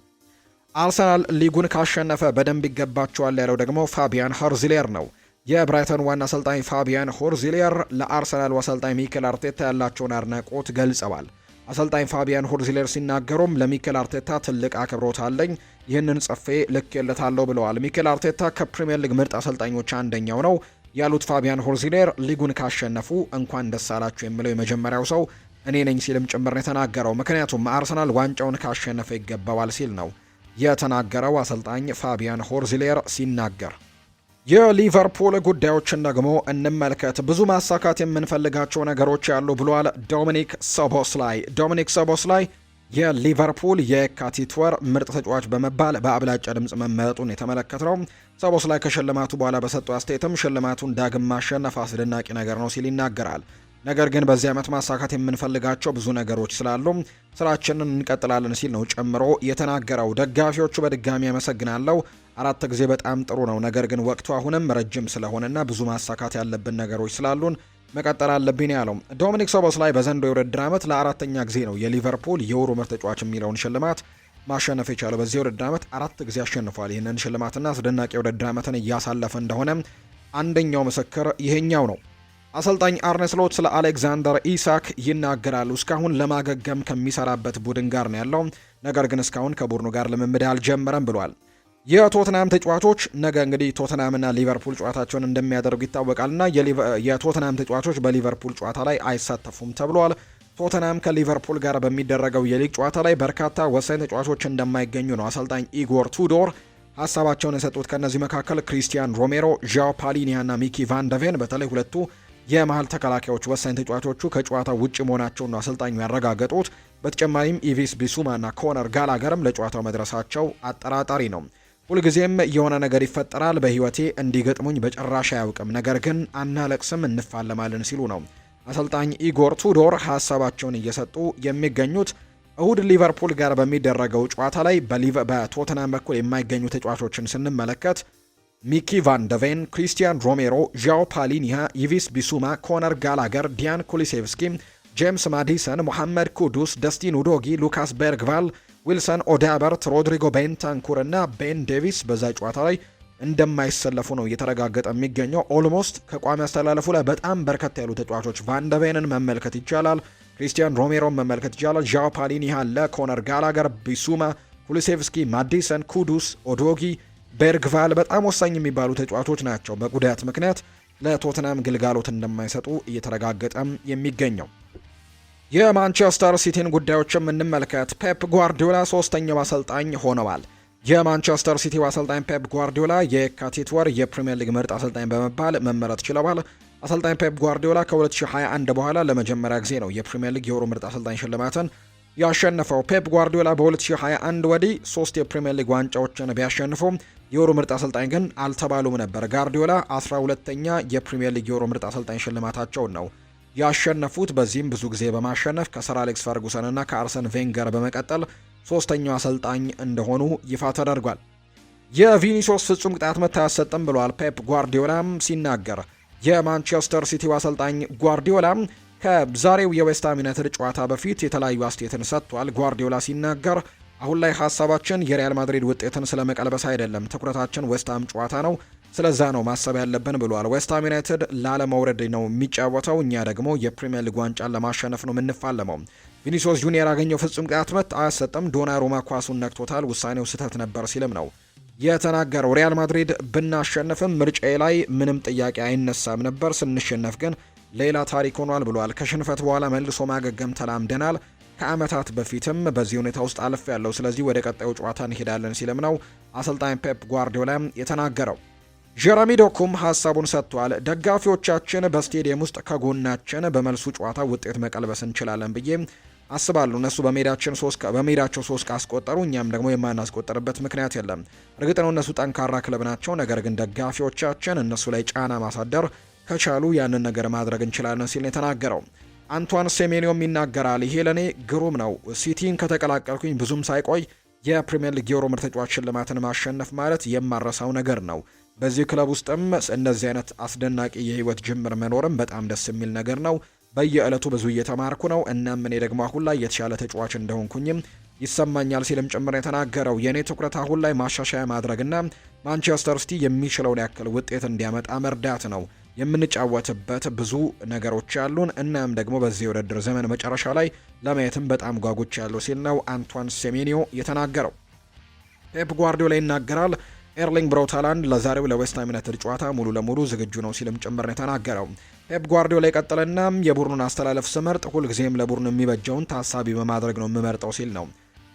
[SPEAKER 1] አርሰናል ሊጉን ካሸነፈ በደንብ ይገባቸዋል ያለው ደግሞ ፋቢያን ሆርዚሌር ነው። የብራይተን ዋና አሰልጣኝ ፋቢያን ሆርዚሌር ለአርሰናል አሰልጣኝ ሚኬል አርቴታ ያላቸውን አድናቆት ገልጸዋል። አሰልጣኝ ፋቢያን ሆርዚሌር ሲናገሩም ለሚኬል አርቴታ ትልቅ አክብሮት አለኝ፣ ይህንን ጽፌ ልኬለታለሁ ብለዋል። ሚኬል አርቴታ ከፕሪምየር ሊግ ምርጥ አሰልጣኞች አንደኛው ነው ያሉት ፋቢያን ሆርዚሌር ሊጉን ካሸነፉ እንኳን ደስ አላችሁ የሚለው የመጀመሪያው ሰው እኔ ነኝ ሲልም ጭምር ነው የተናገረው። ምክንያቱም አርሰናል ዋንጫውን ካሸነፈ ይገባዋል ሲል ነው የተናገረው አሰልጣኝ ፋቢያን ሆርዚሌር ሲናገር። የሊቨርፑል ጉዳዮችን ደግሞ እንመልከት። ብዙ ማሳካት የምንፈልጋቸው ነገሮች ያሉ ብሏል ዶሚኒክ ሶቦስላይ። ዶሚኒክ ሶቦስላይ የሊቨርፑል የካቲት ወር ምርጥ ተጫዋች በመባል በአብላጫ ድምፅ መመረጡን የተመለከተው ሶቦስላይ ከሽልማቱ በኋላ በሰጠው አስተያየትም ሽልማቱን ዳግም ማሸነፍ አስደናቂ ነገር ነው ሲል ይናገራል። ነገር ግን በዚህ ዓመት ማሳካት የምንፈልጋቸው ብዙ ነገሮች ስላሉ ስራችንን እንቀጥላለን ሲል ነው ጨምሮ የተናገረው። ደጋፊዎቹ በድጋሚ ያመሰግናለሁ፣ 4 ጊዜ በጣም ጥሩ ነው፣ ነገር ግን ወቅቱ አሁንም ረጅም ስለሆነና ብዙ ማሳካት ያለብን ነገሮች ስላሉን መቀጠል አለብን ያለው ዶሚኒክ ሶቦስላይ በዘንድሮው የውድድር ዓመት ለ4ኛ ጊዜ ነው የሊቨርፑል የወሩ ምርጥ ተጫዋች የሚለውን ሽልማት ማሸነፍ የቻለው። በዚህ የውድድር ዓመት 4 ጊዜ አሸንፏል። ይህንን ሽልማትና አስደናቂ የውድድር ዓመትን እያሳለፈ እንደሆነ አንደኛው ምስክር ይሄኛው ነው። አሰልጣኝ አርነ ስሎት ስለ አሌክዛንደር ኢሳክ ይናገራሉ። እስካሁን ለማገገም ከሚሰራበት ቡድን ጋር ነው ያለው፣ ነገር ግን እስካሁን ከቡድኑ ጋር ልምምድ አልጀመረም ብሏል። የቶተናም ተጫዋቾች ነገ እንግዲህ ቶተናምና ሊቨርፑል ጨዋታቸውን እንደሚያደርጉ ይታወቃልና የቶተናም ተጫዋቾች በሊቨርፑል ጨዋታ ላይ አይሳተፉም ተብሏል። ቶተናም ከሊቨርፑል ጋር በሚደረገው የሊግ ጨዋታ ላይ በርካታ ወሳኝ ተጫዋቾች እንደማይገኙ ነው አሰልጣኝ ኢጎር ቱዶር ሀሳባቸውን የሰጡት። ከእነዚህ መካከል ክሪስቲያን ሮሜሮ፣ ዣኦ ፓሊኒያ እና ሚኪ ቫንደቬን በተለይ ሁለቱ የመሀል ተከላካዮች ወሳኝ ተጫዋቾቹ ከጨዋታው ውጭ መሆናቸውን ነው አሰልጣኙ ያረጋገጡት። በተጨማሪም ኢቪስ ቢሱማ እና ኮነር ጋላገርም ለጨዋታው መድረሳቸው አጠራጣሪ ነው። ሁልጊዜም የሆነ ነገር ይፈጠራል፣ በህይወቴ እንዲገጥሙኝ በጭራሽ አያውቅም፣ ነገር ግን አናለቅስም፣ እንፋለማለን ሲሉ ነው አሰልጣኝ ኢጎር ቱዶር ሀሳባቸውን እየሰጡ የሚገኙት። እሁድ ሊቨርፑል ጋር በሚደረገው ጨዋታ ላይ በቶተናም በኩል የማይገኙ ተጫዋቾችን ስንመለከት ሚኪ ቫንደቬን፣ ክሪስቲያን ሮሜሮ፣ ዣኦ ፓሊኒያ፣ ኢቪስ ቢሱማ፣ ኮነር ጋላገር፣ ዲያን ኩሊሴቭስኪ፣ ጄምስ ማዲሰን፣ ሞሐመድ ኩዱስ፣ ደስቲን ኡዶጊ፣ ሉካስ ቤርግቫል፣ ዊልሰን ኦዳበርት፣ ሮድሪጎ ቤንታንኩር እና ቤን ዴቪስ በዛ ጨዋታ ላይ እንደማይሰለፉ ነው እየተረጋገጠ የሚገኘው። ኦልሞስት ከቋሚ አስተላለፉ ላይ በጣም በርከት ያሉ ተጫዋቾች ቫንደቬንን መመልከት ይቻላል፣ ክሪስቲያን ሮሜሮን መመልከት ይቻላል፣ ዣኦ ፓሊኒያ አለ፣ ኮነር ጋላገር፣ ቢሱማ፣ ኩሊሴቭስኪ፣ ማዲሰን፣ ኩዱስ፣ ኦዶጊ፣ ቤርግቫል በጣም ወሳኝ የሚባሉ ተጫዋቾች ናቸው። በጉዳት ምክንያት ለቶትናም ግልጋሎት እንደማይሰጡ እየተረጋገጠም የሚገኘው። የማንቸስተር ሲቲን ጉዳዮችም እንመልከት። ፔፕ ጓርዲዮላ 3ኛው አሰልጣኝ ሆነዋል። የማንቸስተር ሲቲው አሰልጣኝ ፔፕ ጓርዲዮላ የካቲት ወር የፕሪሚየር ሊግ ምርጥ አሰልጣኝ በመባል መመረጥ ችለዋል። አሰልጣኝ ፔፕ ጓርዲዮላ ከ2021 በኋላ ለመጀመሪያ ጊዜ ነው የፕሪሚየር ሊግ የወሩ ምርጥ አሰልጣኝ ሽልማትን ያሸነፈው። ፔፕ ጓርዲዮላ በ2021 ወዲህ 3 የፕሪሚየር ሊግ ዋንጫዎችን ቢያሸንፉም የወሩ ምርጥ አሰልጣኝ ግን አልተባሉም ነበር። ጋርዲዮላ 12ኛ የፕሪሚየር ሊግ የወሩ ምርጥ አሰልጣኝ ሽልማታቸውን ነው ያሸነፉት። በዚህም ብዙ ጊዜ በማሸነፍ ከሰር አሌክስ ፈርጉሰን እና ከአርሰን ቬንገር በመቀጠል 3ኛው አሰልጣኝ እንደሆኑ ይፋ ተደርጓል። የቪኒሲዮስ ፍጹም ቅጣት ምት አያሰጥም ብለዋል ፔፕ ጓርዲዮላም ሲናገር። የማንቸስተር ሲቲው አሰልጣኝ ጓርዲዮላም ከዛሬው የዌስትሃም ዩናይትድ ጨዋታ በፊት የተለያዩ አስተያየትን ሰጥቷል። ጓርዲዮላ ሲናገር አሁን ላይ ሀሳባችን የሪያል ማድሪድ ውጤትን ስለመቀልበስ አይደለም፣ ትኩረታችን ዌስትሃም ጨዋታ ነው፣ ስለዛ ነው ማሰብ ያለብን ብሏል። ዌስትሃም ዩናይትድ ላለመውረድ ነው የሚጫወተው፣ እኛ ደግሞ የፕሪሚየር ሊግ ዋንጫን ለማሸነፍ ነው የምንፋለመው። ቪኒሲዮስ ጁኒየር ያገኘው ፍጹም ቅጣት ምት አያሰጥም፣ ዶናሩማ ኳሱን ነክቶታል፣ ውሳኔው ስህተት ነበር ሲልም ነው የተናገረው። ሪያል ማድሪድ ብናሸንፍም ምርጫዬ ላይ ምንም ጥያቄ አይነሳም ነበር፣ ስንሸነፍ ግን ሌላ ታሪክ ሆኗል ብሏል። ከሽንፈት በኋላ መልሶ ማገገም ተላምደናል። ከዓመታት በፊትም በዚህ ሁኔታ ውስጥ አልፍ ያለው፣ ስለዚህ ወደ ቀጣዩ ጨዋታ እንሄዳለን ሲልም ነው አሰልጣኝ ፔፕ ጓርዲዮላ የተናገረው። ጀረሚ ዶኩም ሀሳቡን ሰጥቷል። ደጋፊዎቻችን በስቴዲየም ውስጥ ከጎናችን በመልሱ ጨዋታ ውጤት መቀልበስ እንችላለን ብዬ አስባለሁ። እነሱ በሜዳቸው ሶስት ካስቆጠሩ እኛም ደግሞ የማናስቆጠርበት ምክንያት የለም። እርግጥ ነው እነሱ ጠንካራ ክለብ ናቸው፣ ነገር ግን ደጋፊዎቻችን እነሱ ላይ ጫና ማሳደር ከቻሉ ያንን ነገር ማድረግ እንችላለን ሲል የተናገረው። አንቷን ሴሜኒዮም ይናገራል። ይሄ ለኔ ግሩም ነው። ሲቲን ከተቀላቀልኩኝ ብዙም ሳይቆይ የፕሪሚየር ሊግ የዩሮ ምርጥ ተጫዋች ሽልማትን ማሸነፍ ማለት የማረሳው ነገር ነው። በዚህ ክለብ ውስጥም እንደዚህ አይነት አስደናቂ የህይወት ጅምር መኖርም በጣም ደስ የሚል ነገር ነው። በየዕለቱ ብዙ እየተማርኩ ነው። እናም እኔ ደግሞ አሁን ላይ የተሻለ ተጫዋች እንደሆንኩኝም ይሰማኛል ሲልም ጭምር የተናገረው። የእኔ ትኩረት አሁን ላይ ማሻሻያ ማድረግና ማንቸስተር ሲቲ የሚችለውን ያክል ውጤት እንዲያመጣ መርዳት ነው። የምንጫወትበት ብዙ ነገሮች ያሉን፣ እናም ደግሞ በዚህ የውድድር ዘመን መጨረሻ ላይ ለማየትም በጣም ጓጉች ያለው ሲል ነው አንቷን ሴሜኒዮ የተናገረው። ፔፕ ጓርዲዮላ ይናገራል። ኤርሊንግ ብራውት ሃላንድ ለዛሬው ለዌስትሃም ዩናይትድ ጨዋታ ሙሉ ለሙሉ ዝግጁ ነው ሲልም ጭምር ነው የተናገረው። ፔፕ ጓርዲዮላ ይቀጥልና የቡድኑን አስተላለፍ ስመርጥ ሁልጊዜም ለቡድኑ የሚበጀውን ታሳቢ በማድረግ ነው የምመርጠው ሲል ነው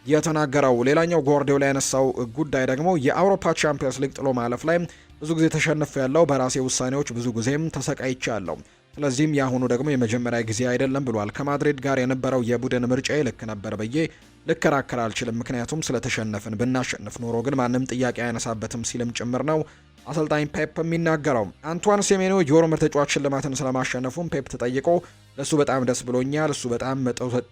[SPEAKER 1] የተናገረው። ሌላኛው ጓርዲዮላ ያነሳው ጉዳይ ደግሞ የአውሮፓ ቻምፒየንስ ሊግ ጥሎ ማለፍ ላይ ብዙ ጊዜ ተሸንፍ ያለው በራሴ ውሳኔዎች ብዙ ጊዜም ተሰቃይቻለሁ። ስለዚህም የአሁኑ ደግሞ የመጀመሪያ ጊዜ አይደለም ብሏል። ከማድሪድ ጋር የነበረው የቡድን ምርጫዬ ልክ ነበር ብዬ ልከራከር አልችልም፣ ምክንያቱም ስለተሸነፍን። ብናሸንፍ ኖሮ ግን ማንም ጥያቄ አያነሳበትም ሲልም ጭምር ነው አሰልጣኝ ፔፕ የሚናገረው። አንቷን ሴሜኒዮ የዩሮ ምርጥ ተጫዋች ሽልማትን ስለማሸነፉም ፔፕ ተጠይቆ ለሱ በጣም ደስ ብሎኛል፣ እሱ በጣም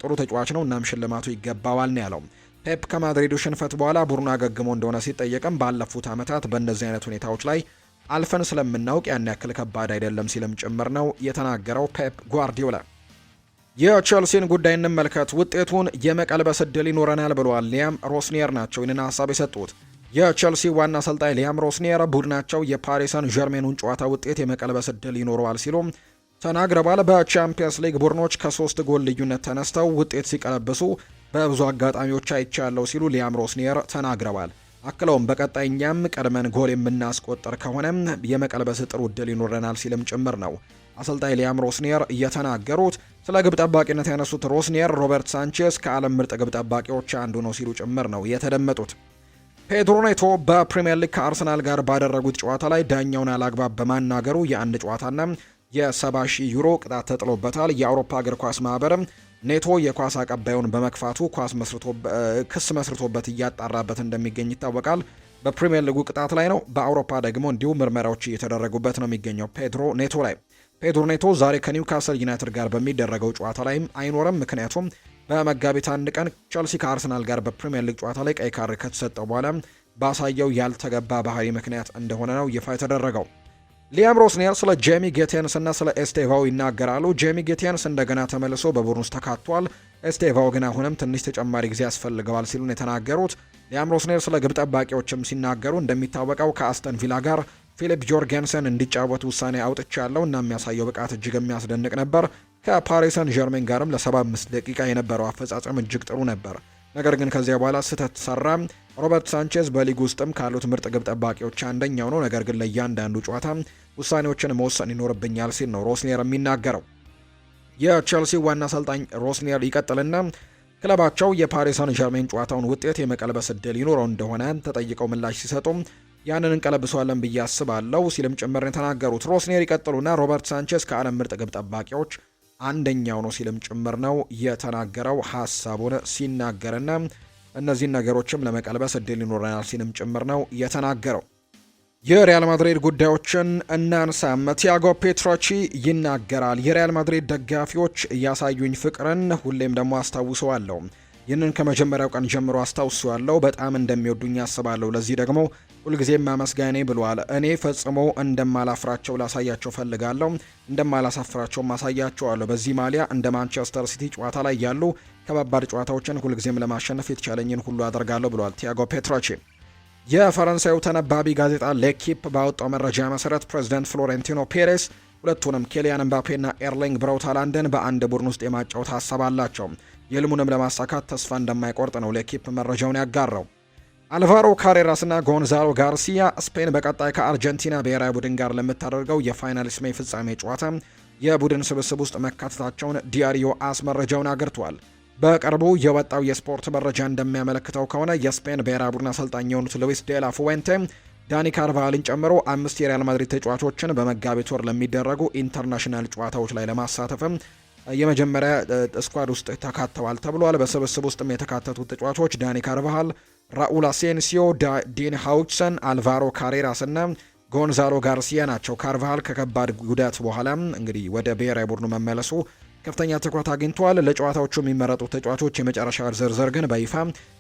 [SPEAKER 1] ጥሩ ተጫዋች ነው፣ እናም ሽልማቱ ይገባዋል ነው ያለው። ፔፕ ከማድሪዱ ሽንፈት በኋላ ቡድኑ አገግሞ እንደሆነ ሲጠየቅም ባለፉት ዓመታት በእንደዚህ አይነት ሁኔታዎች ላይ አልፈን ስለምናውቅ ያን ያክል ከባድ አይደለም ሲልም ጭምር ነው የተናገረው ፔፕ ጓርዲዮላ። የቼልሲን ጉዳይ እንመልከት። ውጤቱን የመቀልበስ እድል ይኖረናል ብለዋል ሊያም ሮስኒየር ናቸው ይህንን ሀሳብ የሰጡት። የቼልሲ ዋና አሰልጣኝ ሊያም ሮስኒየር ቡድናቸው የፓሪስ ሰን ዠርሜኑን ጨዋታ ውጤት የመቀልበስ እድል ይኖረዋል ሲሉ ተናግረዋል። በቻምፒየንስ ሊግ ቡድኖች ከ3 ጎል ልዩነት ተነስተው ውጤት ሲቀለብሱ በብዙ አጋጣሚዎች አይቻለው ሲሉ ሊያም ሮስኒየር ተናግረዋል። አክለውም በቀጣይኛም ቀድመን ጎል የምናስቆጠር ከሆነም የመቀልበስ ጥሩ እድል ይኖረናል ሲልም ጭምር ነው አሰልጣኝ ሊያም ሮስኒየር እየተናገሩት። ስለ ግብ ጠባቂነት ያነሱት ሮስኒየር ሮበርት ሳንቼዝ ከዓለም ምርጥ ግብ ጠባቂዎች አንዱ ነው ሲሉ ጭምር ነው የተደመጡት። ፔድሮ ኔቶ በፕሪሚየር ሊግ ከአርሰናል ጋር ባደረጉት ጨዋታ ላይ ዳኛውን አላግባብ በማናገሩ የአንድ ጨዋታና የ70,000 ዩሮ ቅጣት ተጥሎበታል። የአውሮፓ እግር ኳስ ማህበርም ኔቶ የኳስ አቀባዩን በመክፋቱ ክስ መስርቶበት እያጣራበት እንደሚገኝ ይታወቃል። በፕሪሚየር ሊጉ ቅጣት ላይ ነው። በአውሮፓ ደግሞ እንዲሁ ምርመራዎች እየተደረጉበት ነው የሚገኘው ፔድሮ ኔቶ ላይ። ፔድሮ ኔቶ ዛሬ ከኒውካስል ዩናይትድ ጋር በሚደረገው ጨዋታ ላይም አይኖርም። ምክንያቱም በመጋቢት 1 ቀን ቸልሲ ከአርሰናል ጋር በፕሪሚየር ሊግ ጨዋታ ላይ ቀይ ካርድ ከተሰጠው በኋላ ባሳየው ያልተገባ ባህሪ ምክንያት እንደሆነ ነው ይፋ የተደረገው። ሊያም ሮስኒየር ስለ ጄሚ ጌቴንስ እና ስለ ኤስቴቫው ይናገራሉ። ጄሚ ጌቴንስ እንደገና ተመልሶ በቡድን ውስጥ ተካቷል። ኤስቴቫው ግን አሁንም ትንሽ ተጨማሪ ጊዜ ያስፈልገዋል ሲሉ ነው የተናገሩት። ሊያም ሮስኒየር ስለ ግብ ጠባቂዎችም ሲናገሩ እንደሚታወቀው ከአስተን ቪላ ጋር ፊሊፕ ጆርጌንሰን እንዲጫወት ውሳኔ አውጥቻለሁ እና የሚያሳየው ብቃት እጅግ የሚያስደንቅ ነበር። ከፓሪስ ሰን ዠርሜን ጋርም ለ75 ደቂቃ የነበረው አፈጻጸም እጅግ ጥሩ ነበር። ነገር ግን ከዚያ በኋላ ስህተት ሰራ። ሮበርት ሳንቼዝ በሊግ ውስጥም ካሉት ምርጥ ግብ ጠባቂዎች አንደኛው ነው። ነገር ግን ለእያንዳንዱ ጨዋታ ውሳኔዎችን መወሰን ይኖርብኛል ሲል ነው ሮስኒየር የሚናገረው። የቼልሲ ዋና አሰልጣኝ ሮስኒየር ይቀጥልና ክለባቸው የፓሪስ ሰን ዠርሜን ጨዋታውን ውጤት የመቀልበስ እድል ይኖረው እንደሆነ ተጠይቀው ምላሽ ሲሰጡ ያንን እንቀለብሰዋለን ብዬ አስባለሁ ሲልም ጭምር የተናገሩት ሮስኒየር ይቀጥሉና ሮበርት ሳንቼዝ ከዓለም ምርጥ ግብ ጠባቂዎች አንደኛው ነው ሲልም ጭምር ነው የተናገረው ሀሳቡን ሲናገርና እነዚህን ነገሮችም ለመቀልበስ እድል ይኖረናል ሲልም ጭምር ነው የተናገረው። የሪያል ማድሪድ ጉዳዮችን እናንሳም። ቲያጎ ፔትሮቺ ይናገራል። የሪያል ማድሪድ ደጋፊዎች ያሳዩኝ ፍቅርን ሁሌም ደግሞ አስታውሰዋለሁ። ይህንን ከመጀመሪያው ቀን ጀምሮ አስታውሰዋለሁ። በጣም እንደሚወዱኝ አስባለሁ። ለዚህ ደግሞ ሁልጊዜም ማመስገኔ ብሏል። እኔ ፈጽሞ እንደማላፍራቸው ላሳያቸው ፈልጋለሁ፣ እንደማላሳፍራቸው ማሳያቸዋለሁ። በዚህ ማሊያ እንደ ማንቸስተር ሲቲ ጨዋታ ላይ ያሉ ከባባድ ጨዋታዎችን ሁልጊዜም ለማሸነፍ የተቻለኝን ሁሉ አደርጋለሁ ብሏል ቲያጎ ፔትሮቺ። የፈረንሳዩ ተነባቢ ጋዜጣ ሌኪፕ ባወጣው መረጃ መሰረት ፕሬዚዳንት ፍሎሬንቲኖ ፔሬስ ሁለቱንም ኬሊያን ኤምባፔና ኤርሊንግ ብራውት ሃላንድን በአንድ ቡድን ውስጥ የማጫወት ሀሳብ አላቸው። የህልሙንም ለማሳካት ተስፋ እንደማይቆርጥ ነው ሌኪፕ መረጃውን ያጋራው። አልቫሮ ካሬራስና ጎንዛሎ ጋርሲያ ስፔን በቀጣይ ከአርጀንቲና ብሔራዊ ቡድን ጋር ለምታደርገው የፋይናል ፍጻሜ ጨዋታ የቡድን ስብስብ ውስጥ መካተታቸውን ዲያሪዮ አስ መረጃውን አግርቷል። በቅርቡ የወጣው የስፖርት መረጃ እንደሚያመለክተው ከሆነ የስፔን ብሔራዊ ቡድን አሰልጣኝ የሆኑት ሉዊስ ዴላ ፉዌንቴ ዳኒ ካርቫሃልን ጨምሮ 5 የሪያል ማድሪድ ተጫዋቾችን በመጋቢት ወር ለሚደረጉ ኢንተርናሽናል ጨዋታዎች ላይ ለማሳተፍም የመጀመሪያ ስኳድ ውስጥ ተካተዋል ተብሏል። በስብስብ ውስጥም የተካተቱት ተጫዋቾች ዳኒ ካርቫሃል፣ ራኡል አሴንሲዮ፣ ዲን ሃውችሰን፣ አልቫሮ ካሬራስ እና ጎንዛሎ ጋርሲያ ናቸው። ካርቫሃል ከከባድ ጉዳት በኋላ እንግዲህ ወደ ብሔራዊ ቡድኑ መመለሱ ከፍተኛ ትኩረት አግኝቷል። ለጨዋታዎቹ የሚመረጡት ተጫዋቾች የመጨረሻ ዝርዝር ግን በይፋ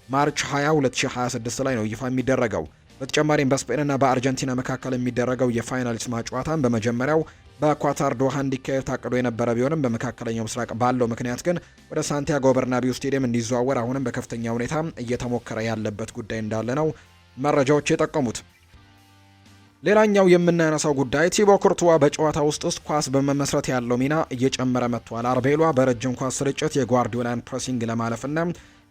[SPEAKER 1] ማርች 20 2026 ላይ ነው ይፋ የሚደረገው። በተጨማሪም በስፔንና በአርጀንቲና መካከል የሚደረገው የፋይናሊስት ጨዋታን በመጀመሪያው በኳታር ዶሃ እንዲካሄድ ታቅዶ የነበረ ቢሆንም በመካከለኛው ምስራቅ ባለው ምክንያት ግን ወደ ሳንቲያጎ በርናቢው ስቴዲየም እንዲዘዋወር አሁንም በከፍተኛ ሁኔታ እየተሞከረ ያለበት ጉዳይ እንዳለ ነው መረጃዎች የጠቀሙት። ሌላኛው የምናነሳው ጉዳይ ቲቦ ኩርቱዋ በጨዋታ ውስጥ ኳስ በመመስረት ያለው ሚና እየጨመረ መጥቷል። አርቤሏ በረጅም ኳስ ስርጭት የጓርዲዮላን ፕሬሲንግ ለማለፍና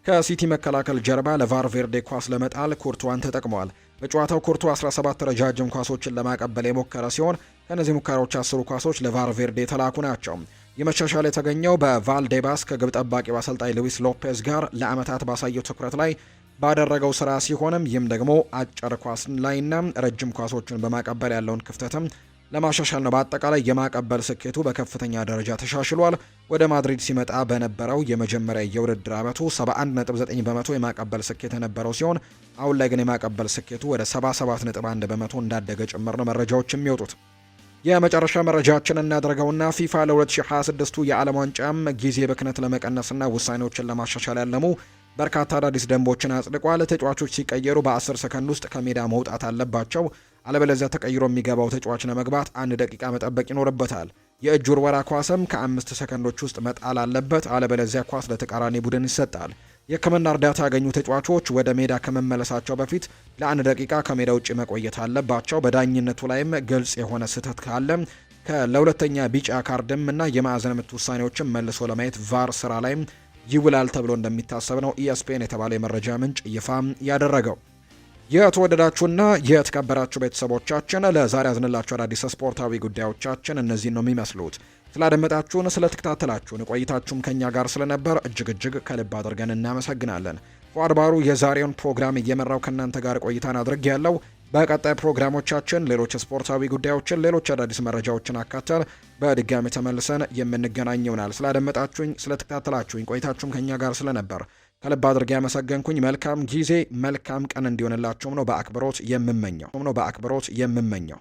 [SPEAKER 1] ከሲቲ መከላከል ጀርባ ለቫልቬርዴ ኳስ ለመጣል ኩርቱዋን ተጠቅመዋል። በጨዋታው ኩርቱ 17 ረጃጅም ኳሶችን ለማቀበል የሞከረ ሲሆን ከነዚህ ሙከራዎች 10 ኳሶች ለቫልቬርዴ የተላኩ ናቸው። የመሻሻል የተገኘው በቫልዴባስ ከግብ ጠባቂው አሰልጣኝ ሉዊስ ሎፔዝ ጋር ለዓመታት ባሳየው ትኩረት ላይ ባደረገው ስራ ሲሆንም ይህም ደግሞ አጭር ኳስ ላይና ረጅም ኳሶችን በማቀበል ያለውን ክፍተትም ለማሻሻል ነው። በአጠቃላይ የማቀበል ስኬቱ በከፍተኛ ደረጃ ተሻሽሏል። ወደ ማድሪድ ሲመጣ በነበረው የመጀመሪያ የውድድር ዓመቱ 71.9 በመቶ የማቀበል ስኬት የነበረው ሲሆን አሁን ላይ ግን የማቀበል ስኬቱ ወደ 77.1 በመቶ እንዳደገ ጭምር ነው መረጃዎች የሚወጡት። የመጨረሻ መረጃችን እናደርገውና ፊፋ ለ2026ቱ የዓለም ዋንጫም ጊዜ ብክነት ለመቀነስና ውሳኔዎችን ለማሻሻል ያለሙ በርካታ አዳዲስ ደንቦችን አጽድቋል። ተጫዋቾች ሲቀየሩ በ10 ሰከንድ ውስጥ ከሜዳ መውጣት አለባቸው። አለበለዚያ ተቀይሮ የሚገባው ተጫዋች ለመግባት 1 ደቂቃ መጠበቅ ይኖርበታል። የእጅ ውርወራ ኳስም ከ5 ሰከንዶች ውስጥ መጣል አለበት። አለበለዚያ ኳስ ለተቃራኒ ቡድን ይሰጣል። የሕክምና እርዳታ ያገኙ ተጫዋቾች ወደ ሜዳ ከመመለሳቸው በፊት ለ1 ደቂቃ ከሜዳ ውጭ መቆየት አለባቸው። በዳኝነቱ ላይም ግልጽ የሆነ ስህተት ካለ ለሁለተኛ ቢጫ ካርድም እና የማዕዘን ምት ውሳኔዎችን መልሶ ለማየት ቫር ስራ ላይም ይውላል ተብሎ እንደሚታሰብ ነው ኢኤስፒኤን የተባለ የመረጃ ምንጭ ይፋ ያደረገው። የተወደዳችሁና የተከበራችሁ ቤተሰቦቻችን ለዛሬ ያዝንላችሁ አዳዲስ ስፖርታዊ ጉዳዮቻችን እነዚህን ነው የሚመስሉት። ስላደመጣችሁን፣ ስለተከታተላችሁን ቆይታችሁም ከኛ ጋር ስለነበር እጅግ ከልብ አድርገን እናመሰግናለን። ፏድ ባሩ የዛሬውን ፕሮግራም እየመራው ከእናንተ ጋር ቆይታን አድርጌ ያለው። በቀጣይ ፕሮግራሞቻችን ሌሎች ስፖርታዊ ጉዳዮችን፣ ሌሎች አዳዲስ መረጃዎችን አካተል በድጋሚ ተመልሰን የምንገናኝ ይሆናል። ስላደመጣችሁኝ፣ ስለተከታተላችሁኝ ቆይታችሁም ከኛ ጋር ስለነበር ከልብ አድርጌ ያመሰገንኩኝ። መልካም ጊዜ መልካም ቀን እንዲሆንላችሁም ነው በአክብሮት የምመኘው።